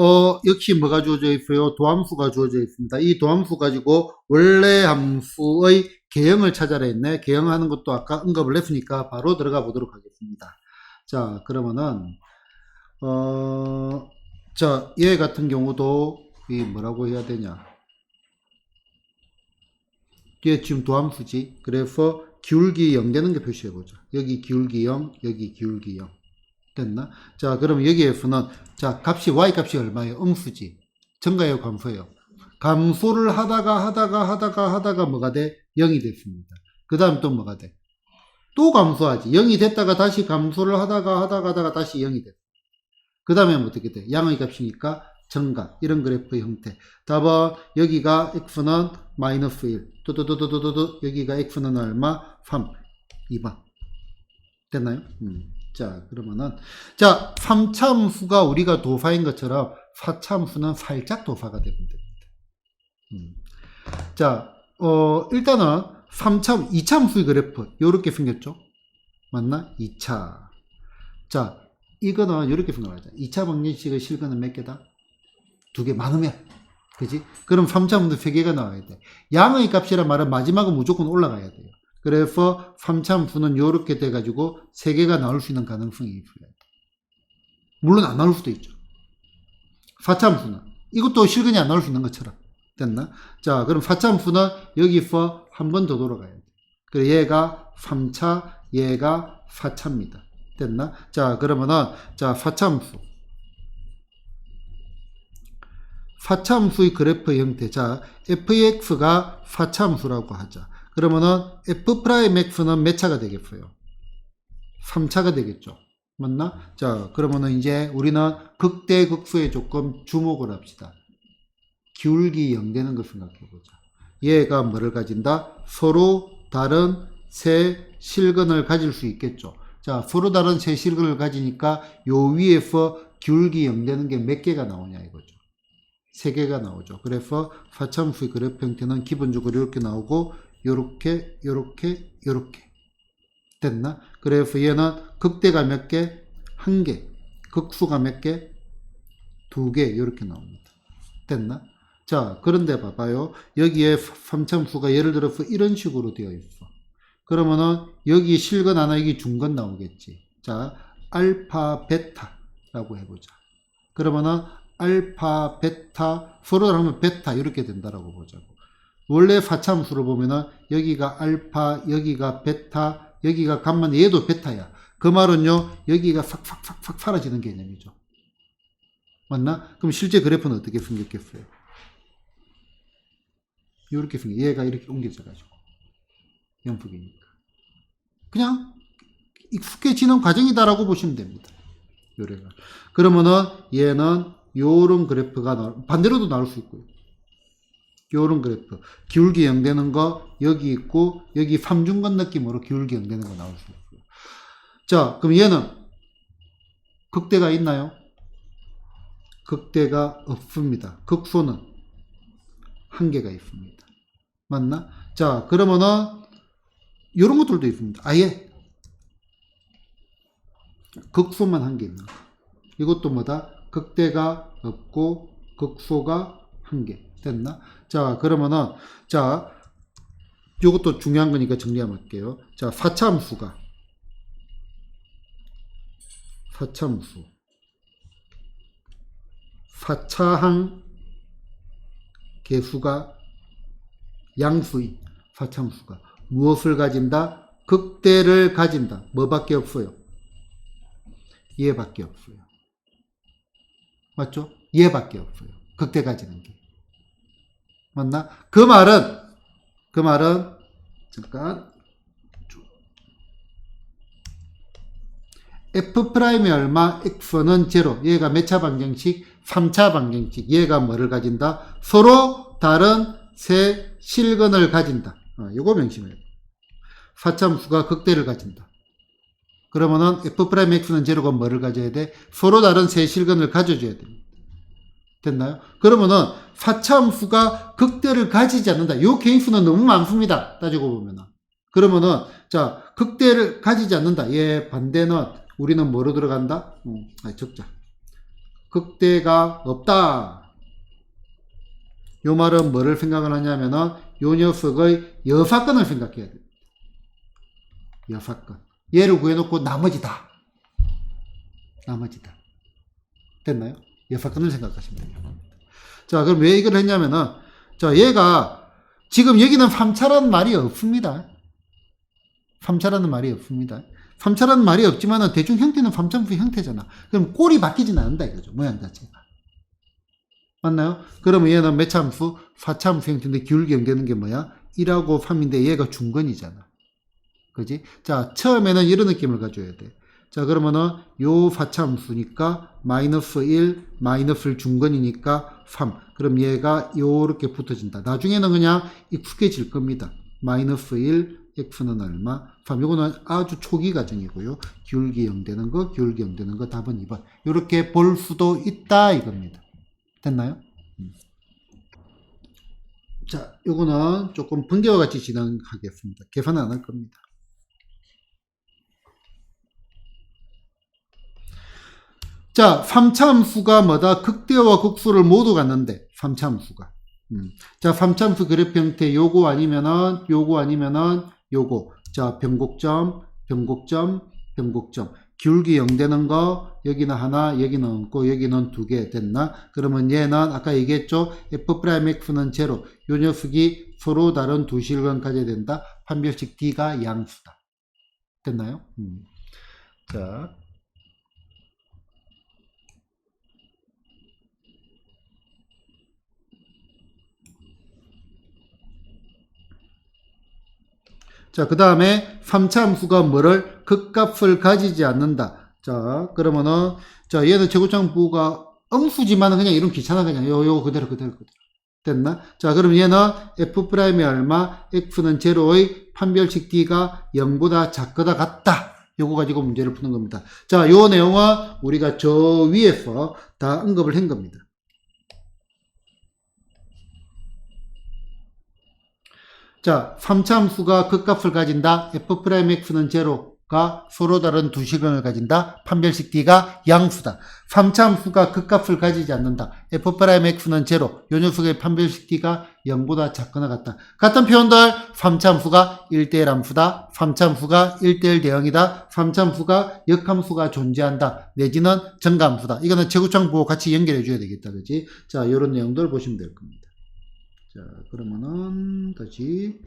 역시 뭐가 주어져 있어요? 도함수가 주어져 있습니다. 이 도함수 가지고 원래 함수의 개형을 찾아라 했네. 개형하는 것도 아까 언급을 했으니까 바로 들어가 보도록 하겠습니다. 자, 그러면은, 자, 얘 같은 경우도, 이 뭐라고 해야 되냐. 얘 지금 도함수지. 그래서 기울기 0 되는 게 표시해보자. 여기 기울기 0, 여기 기울기 0. 됐나? 자, 그럼 여기에서는, 자, 값이, y 값이 얼마예요? 음수지. 증가예요, 감소예요? 감소를 하다가 뭐가 돼? 0이 됐습니다. 그 다음 또 뭐가 돼? 또 감소하지. 0이 됐다가 다시 감소를 하다가 다시 0이 돼. 그 다음에 어떻게 돼? 양의 값이니까 증가. 이런 그래프의 형태. 답은 여기가 x는 마이너스 1. 여기가 x는 얼마? 3. 2번. 됐나요? 자, 그러면은, 자, 3차 함수가 우리가 도사인 것처럼 4차 함수는 살짝 도사가 되면 됩니다. 자, 일단은 2차 함수의 그래프, 요렇게 생겼죠? 맞나? 2차. 자, 이거는 요렇게 생각하자. 2차 방정식의 실근은 몇 개다? 2개 많으면. 그지? 그럼 3차 함수 3개가 나와야 돼. 양의 값이란 말은 마지막은 무조건 올라가야 돼요. 그래서 3차 함수는 이렇게 돼가지고 3개가 나올 수 있는 가능성이 있어요. 물론 안 나올 수도 있죠. 4차 함수는 이것도 실근이 안 나올 수 있는 것처럼. 됐나? 자, 그럼 4차 함수는 여기서 한 번 더 돌아가야 돼. 그래, 얘가 3차, 얘가 4차입니다. 됐나? 자, 그러면은, 자, 4차 함수. 4차 함수의 그래프 형태. 자, fx가 4차 함수라고 하자. 그러면은 f'x는 몇 차가 되겠어요? 3차가 되겠죠. 맞나? 자, 그러면은 이제 우리는 극대 극소에 조금 주목을 합시다. 기울기 0 되는 거 생각해 보자. 얘가 뭐를 가진다? 서로 다른 세 실근을 가질 수 있겠죠. 자, 서로 다른 세 실근을 가지니까 요 위에서 기울기 0 되는 게 몇 개가 나오냐 이거죠. 3개가 나오죠. 그래서 4차 함수의 그래프 형태는 기본적으로 이렇게 나오고 요렇게 됐나? 그래서 얘는 극대가 몇 개? 1개. 극수가 몇 개? 2개. 요렇게 나옵니다. 됐나? 자, 그런데 봐봐요. 여기에 3참수가 예를 들어서 이런 식으로 되어 있어. 그러면은 여기 실근 하나, 여기 중근 나오겠지. 자, 알파, 베타라고 해보자. 그러면은 알파, 베타, 서로 하면 베타 이렇게 된다라고 보자고. 원래 4참수로 보면은 여기가 알파, 여기가 베타, 여기가 감만 얘도 베타야. 그 말은요, 여기가 싹 사라지는 개념이죠. 맞나? 그럼 실제 그래프는 어떻게 생겼겠어요? 이렇게 생겨. 얘가 이렇게 옮겨져가지고. 영폭이니까. 그냥 익숙해지는 과정이다라고 보시면 됩니다. 요래가. 그러면은 얘는 요런 그래프가 반대로도 나올 수 있고요. 요런 그래프. 기울기 0 되는 거 여기 있고 여기 삼중근 느낌으로 기울기 0 되는 거 나올 수 있고요. 자, 그럼 얘는 극대가 있나요? 극대가 없습니다. 극소는 한계가 있습니다. 맞나? 자, 그러면은 요런 것들도 있습니다. 아예 극소만 한 개 있는 거. 이것도 뭐다? 극대가 없고 극소가 한 개. 됐나? 자, 그러면은, 자, 요것도 중요한 거니까 정리하면 할게요. 자, 4참수가, 4참수. 4차항 개수가 양수인 4참수가 무엇을 가진다? 극대를 가진다. 뭐밖에 없어요? 얘밖에 없어요. 맞죠? 얘밖에 없어요. 극대 가지는 게. 맞나? 그 말은, 잠깐. F'이 얼마? X는 제로. 얘가 몇 차 방정식? 3차 방정식. 얘가 뭐를 가진다? 서로 다른 세 실근을 가진다. 요거 명심해요. 사차함수가 극대를 가진다. 그러면은 F'X는 제로가 뭐를 가져야 돼? 서로 다른 세 실근을 가져줘야 됩니다. 됐나요? 그러면은 사차함수가 극대를 가지지 않는다. 요 개인수는 너무 많습니다. 따지고 보면은. 그러면은 자 극대를 가지지 않는다. 얘 반대는 우리는 뭐로 들어간다? 적자. 극대가 없다. 요 말은 뭐를 생각을 하냐면은 요 녀석의 여사건을 생각해야 돼. 여사건. 얘를 구해놓고 나머지다. 됐나요? 여사건을 생각하시면 돼요. 자, 그럼 왜 이걸 했냐면은, 자, 얘가, 지금 여기는 3차라는 말이 없습니다. 3차라는 말이 없습니다. 3차라는 말이 없지만은 대충 형태는 3차함수 형태잖아. 그럼 꼴이 바뀌지는 않는다 이거죠. 모양 자체가. 맞나요? 그러면 얘는 몇 차함수? 4차함수 형태인데 기울기 연되는 게 뭐야? 1하고 3인데 얘가 중건이잖아. 그지? 자, 처음에는 이런 느낌을 가져야 돼. 자, 그러면은 요 4차함수니까 마이너스 1, 마이너스 1 중건이니까 3. 그럼 얘가 요렇게 붙어진다. 나중에는 그냥 익숙해질 겁니다. 마이너스 1, x는 얼마? 3. 요거는 아주 초기 과정이고요. 기울기 0 되는 거, 기울기 0 되는 거 답은 2번. 요렇게 볼 수도 있다 이겁니다. 됐나요? 자, 요거는 조금 번개와 같이 진행하겠습니다. 계산 안 할 겁니다. 자, 3차 함수가 뭐다? 극대와 극수를 모두 갖는데, 3차 함수가. 자, 3차 함수 그래프 형태 요거 아니면은, 요거. 자, 변곡점. 기울기 0 되는 거, 여기는 하나, 여기는 없고, 여기는 2개 됐나? 그러면 얘는 아까 얘기했죠? F'X는 제로. 요 녀석이 서로 다른 두 실근 가져야 된다. 판별식 D가 양수다. 됐나요? 자. 자, 그 다음에 3차 함수가 뭐를? 극값을 가지지 않는다. 자, 그러면은, 자, 얘는 제곱장부가 음수지만은 그냥 이름 귀찮아. 그냥 요 그대로. 됐나? 자, 그럼 얘는 F'이 얼마? X는 제로의 판별식 D가 0보다 작거나 같다. 요거 가지고 문제를 푸는 겁니다. 자, 요 내용은 우리가 저 위에서 다 언급을 한 겁니다. 자, 3차 함수가 극값을 가진다. F'X는 제로가 서로 다른 두 실근을 가진다. 판별식 D가 양수다. 3차 함수가 극값을 가지지 않는다. F'X는 제로. 요 녀석의 판별식 D가 0보다 작거나 같다. 같은 표현들 3차 함수가 1대1 함수다. 3차 함수가 1대1 대응이다. 3차 함수가 역함수가 존재한다. 내지는 정가함수다. 이거는 제곱장 보고 같이 연결해 줘야 되겠다. 그지? 자, 요런 내용들 보시면 될 겁니다. 자, 그러면은 다시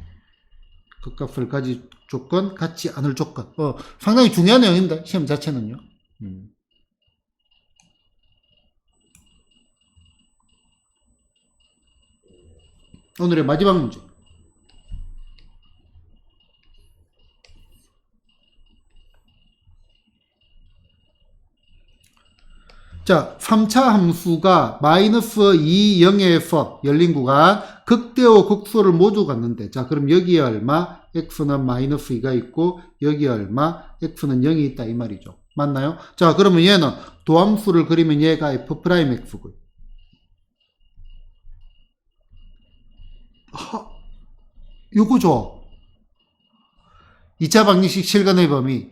극값을 가질 조건, 갖지 않을 조건. 상당히 중요한 내용입니다. 시험 자체는요. 오늘의 마지막 문제. 자, 3차 함수가 마이너스 2, 0에서 열린 구간 극대와 극소를 모두 갖는데, 자, 그럼 여기에 얼마? x는 마이너스 2가 있고, 여기에 얼마? x는 0이 있다 이 말이죠. 맞나요? 자, 그러면 얘는 도함수를 그리면 얘가 F'X고요. 요거죠. 2차 방정식 실근의 범위.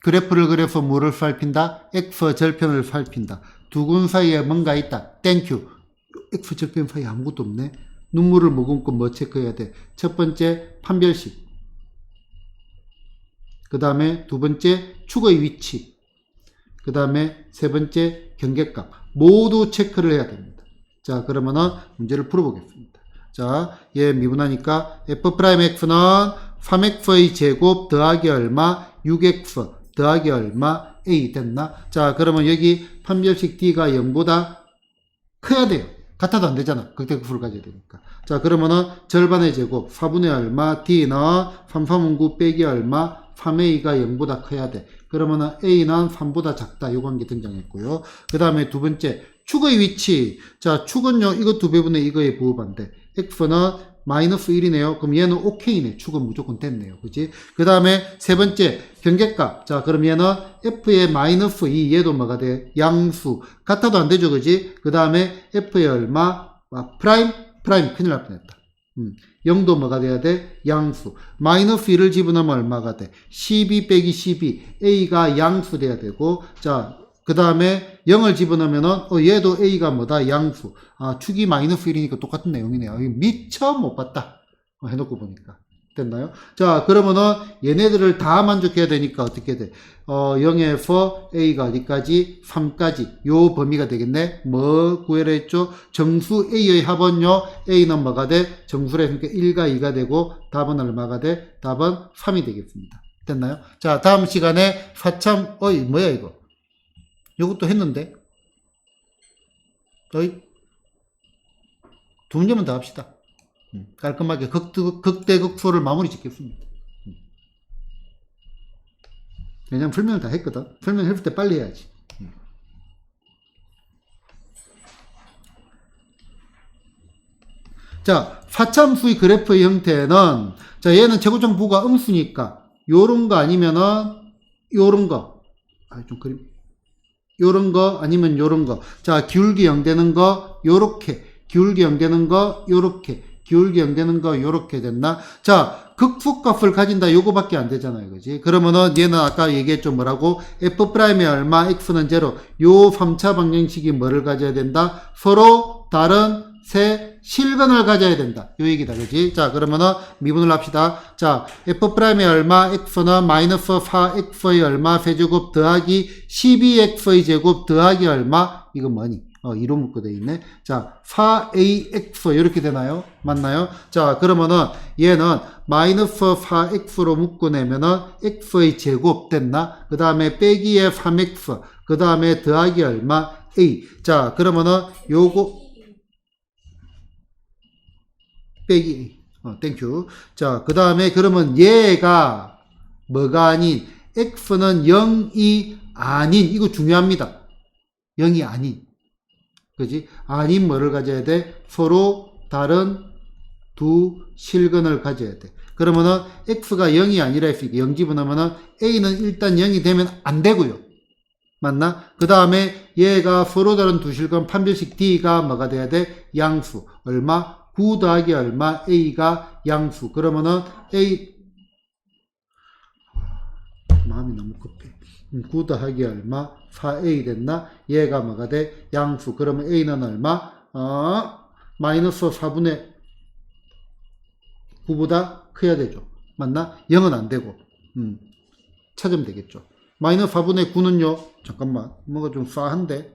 그래프를 그려서 뭐를 살핀다? X 절편을 살핀다. 두 군 사이에 뭔가 있다. 땡큐. X 절편 사이에 아무것도 없네. 눈물을 머금고 뭐 체크해야 돼? 첫 번째 판별식. 그 다음에 두 번째 축의 위치. 그 다음에 세 번째 경계값. 모두 체크를 해야 됩니다. 자, 그러면은 문제를 풀어보겠습니다. 자, 얘 미분하니까 F'X는 3X의 제곱 더하기 얼마? 6X 더하기 얼마? A 됐나? 자, 그러면 여기 판별식 D가 0보다 커야 돼요. 같아도 안 되잖아. 극대극수를 가져야 되니까. 자, 그러면은 절반의 제곱 4분의 얼마? D는 3, 3, 9 빼기 얼마? 3A가 0보다 커야 돼. 그러면은 A는 3보다 작다. 요 관계 등장했고요. 그 다음에 두 번째, 축의 위치. 자, 축은요, 이거 두 배분의 이거에 부호반대. X는 마이너스 1이네요. 그럼 얘는 OK네. 축은 무조건 됐네요. 그지? 그 다음에 세 번째, 경계값. 자, 그럼 얘는 F의 마이너스 2, 얘도 뭐가 돼? 양수. 같아도 안 되죠. 그지? 그 다음에 F의 얼마? 프라임? 큰일 날 뻔했다. 0도 뭐가 돼야 돼? 양수. 마이너스 1을 집어넣으면 얼마가 돼? 12 빼기 12. A가 양수 돼야 되고, 자, 그 다음에 0을 집어넣으면은, 얘도 A가 뭐다? 양수. 축이 마이너스 1이니까 똑같은 내용이네요. 미처 못 봤다. 해놓고 보니까. 됐나요? 자, 그러면은 얘네들을 다 만족해야 되니까 어떻게 돼? 0에서 A가 어디까지? 3까지. 요 범위가 되겠네. 뭐 구해라 했죠? 정수 A의 합은요, A는 뭐가 돼? 정수래. 그러니까 1과 2가 되고, 답은 얼마가 돼? 답은 3이 되겠습니다. 됐나요? 자, 다음 시간에 뭐야 이거? 요것도 했는데? 두 문제만 더 합시다. 깔끔하게 극대극소를 마무리 짓겠습니다. 왜냐면 설명을 다 했거든. 설명했을 때 빨리 해야지. 자, 사참수의 그래프의 형태는, 자, 얘는 제곱점 부가 음수니까 요런 거 아니면은 요런 거. 요런 거 아니면 요런 거. 자, 기울기 0 되는 거 요렇게, 기울기 0 되는 거 요렇게, 기울기 0 되는 거 요렇게 됐나? 자, 극소값을 가진다 요거밖에 안 되잖아요. 그지? 그러면은 얘는 아까 얘기했죠. 뭐라고? F'의 얼마, X는 0. 요 3차 방정식이 뭐를 가져야 된다? 서로 다른 세 실근을 가져야 된다. 요 얘기다. 그지? 자, 그러면은 미분을 합시다. 자, F'의 얼마, X는 마이너스 4X의 얼마, 세제곱 더하기 12X의 제곱 더하기 얼마? 이거 뭐니? 이로 묶어 돼 있네. 자, 4AX 이렇게 되나요? 맞나요? 자, 그러면은 얘는 마이너스 4X로 묶어내면은 X의 제곱 됐나? 그 다음에 빼기에 3X, 그 다음에 더하기 얼마? A. 자, 그러면은 요거 빼기 A. 땡큐. 자, 그 다음에 그러면 얘가 뭐가 아닌, X는 0이 아닌, 이거 중요합니다. 0이 아닌. 그지? 아닌 뭐를 가져야 돼? 서로 다른 두 실근을 가져야 돼. 그러면은 X가 0이 아니라 했으니까 0 집어넣으면은 A는 일단 0이 되면 안 되고요. 맞나? 그 다음에 얘가 서로 다른 두 실근 판별식 D가 뭐가 돼야 돼? 양수. 얼마? 9 더하기 얼마? A가 양수. 그러면은 마음이 너무 급해. 9 더하기 얼마? 4A 됐나? 얘가 뭐가 돼? 양수. 그러면 A는 얼마? 마이너스 4분의 9보다 커야 되죠. 맞나? 0은 안 되고. 찾으면 되겠죠. 마이너스 4분의 9는요? 잠깐만. 뭔가 좀 싸한데?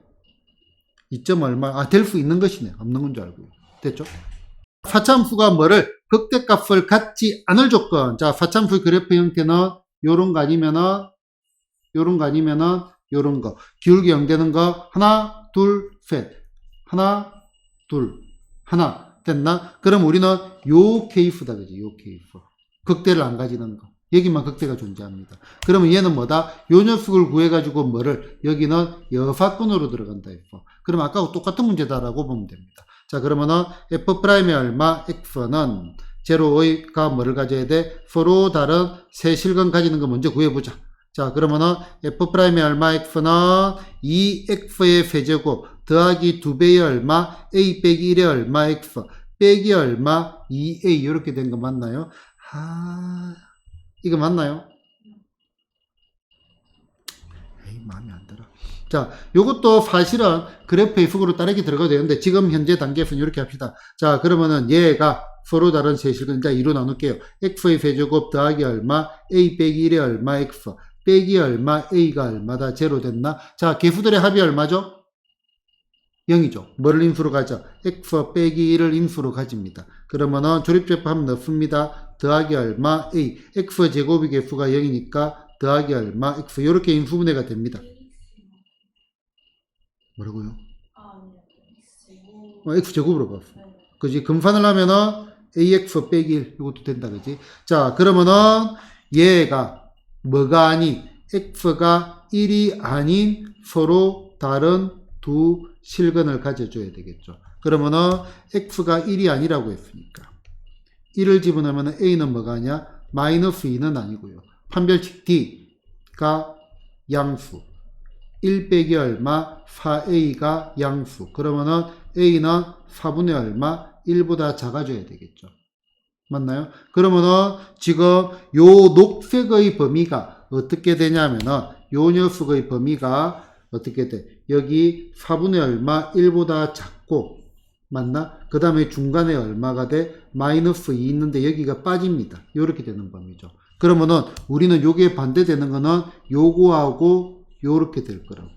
2점 얼마? 될 수 있는 것이네. 없는 건 줄 알고. 됐죠? 사참수가 뭐를? 극대값을 갖지 않을 조건. 자, 사참수의 그래프 형태는 요런 거 아니면은 요런 거. 기울기 0 되는 거. 하나, 둘, 셋. 하나, 둘, 하나. 됐나? 그럼 우리는 요 케이스다. 그지? 요 케이스. 극대를 안 가지는 거. 여기만 극대가 존재합니다. 그러면 얘는 뭐다? 요 녀석을 구해가지고 뭐를? 여기는 여사건으로 들어간다 했어. 그럼 아까하고 똑같은 문제다라고 보면 됩니다. 자, 그러면은 F'의 얼마? X는 제로가 뭐를 가져야 돼? 서로 다른 세 실근 가지는 거 먼저 구해보자. 자, 그러면은 F'의 얼마? X는 2X의 세제곱 더하기 2배의 얼마? A 빼기 1의 얼마? X 빼기 얼마? 2A 이렇게 된 거 맞나요? 이거 맞나요? 마음에 안 들어. 자, 요것도 사실은 그래프의 속으로 따르게 들어가도 되는데 지금 현재 단계에서는 이렇게 합시다. 자, 그러면은 얘가 서로 다른 세 실근 자 2로 나눌게요. X의 세제곱 더하기 얼마? A 빼기 1의 얼마? X 빼기 얼마? A가 얼마다? 제로 됐나? 자, 개수들의 합이 얼마죠? 0이죠. 뭐를 인수로 가져? X 빼기 1을 인수로 가집니다. 그러면은 조립제법 넣습니다. 더하기 얼마? A. X 제곱의 개수가 0이니까 더하기 얼마? X. 이렇게 인수분해가 됩니다. 뭐라고요? X제곱으로 봤어. 그지? 금산을 하면은 AX 빼기 1. 이것도 된다. 그지? 자, 그러면은 얘가 뭐가 아닌 x가 1이 아닌 서로 다른 두 실근을 가져줘야 되겠죠. 그러면은 x가 1이 아니라고 했으니까 1을 집어넣으면 a는 뭐가 아니야? 마이너스 2는 아니고요. 판별식 d가 양수 1 빼기 얼마? 4a가 양수. 그러면은 a는 4분의 얼마? 1보다 작아져야 되겠죠. 맞나요? 그러면은 지금 요 녹색의 범위가 어떻게 되냐면은 요 녀석의 범위가 어떻게 돼? 여기 4분의 얼마? 1보다 작고 맞나? 그 다음에 중간에 얼마가 돼? 마이너스 2 있는데 여기가 빠집니다. 요렇게 되는 범위죠. 그러면은 우리는 요게 반대되는 거는 요거하고 요렇게 될 거라고.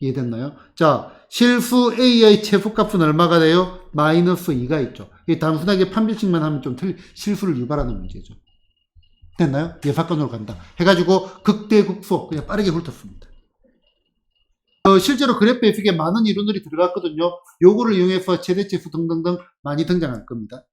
이해됐나요? 자, 실수 A의 최소값은 얼마가 돼요? 마이너스 2가 있죠. 이 단순하게 판별식만 하면 좀 실수를 유발하는 문제죠. 됐나요? 예사건으로 간다. 해가지고 극대극소 그냥 빠르게 훑었습니다. 실제로 그래프에 되게 많은 이론들이 들어갔거든요. 요거를 이용해서 최대치수 등등등 많이 등장할 겁니다.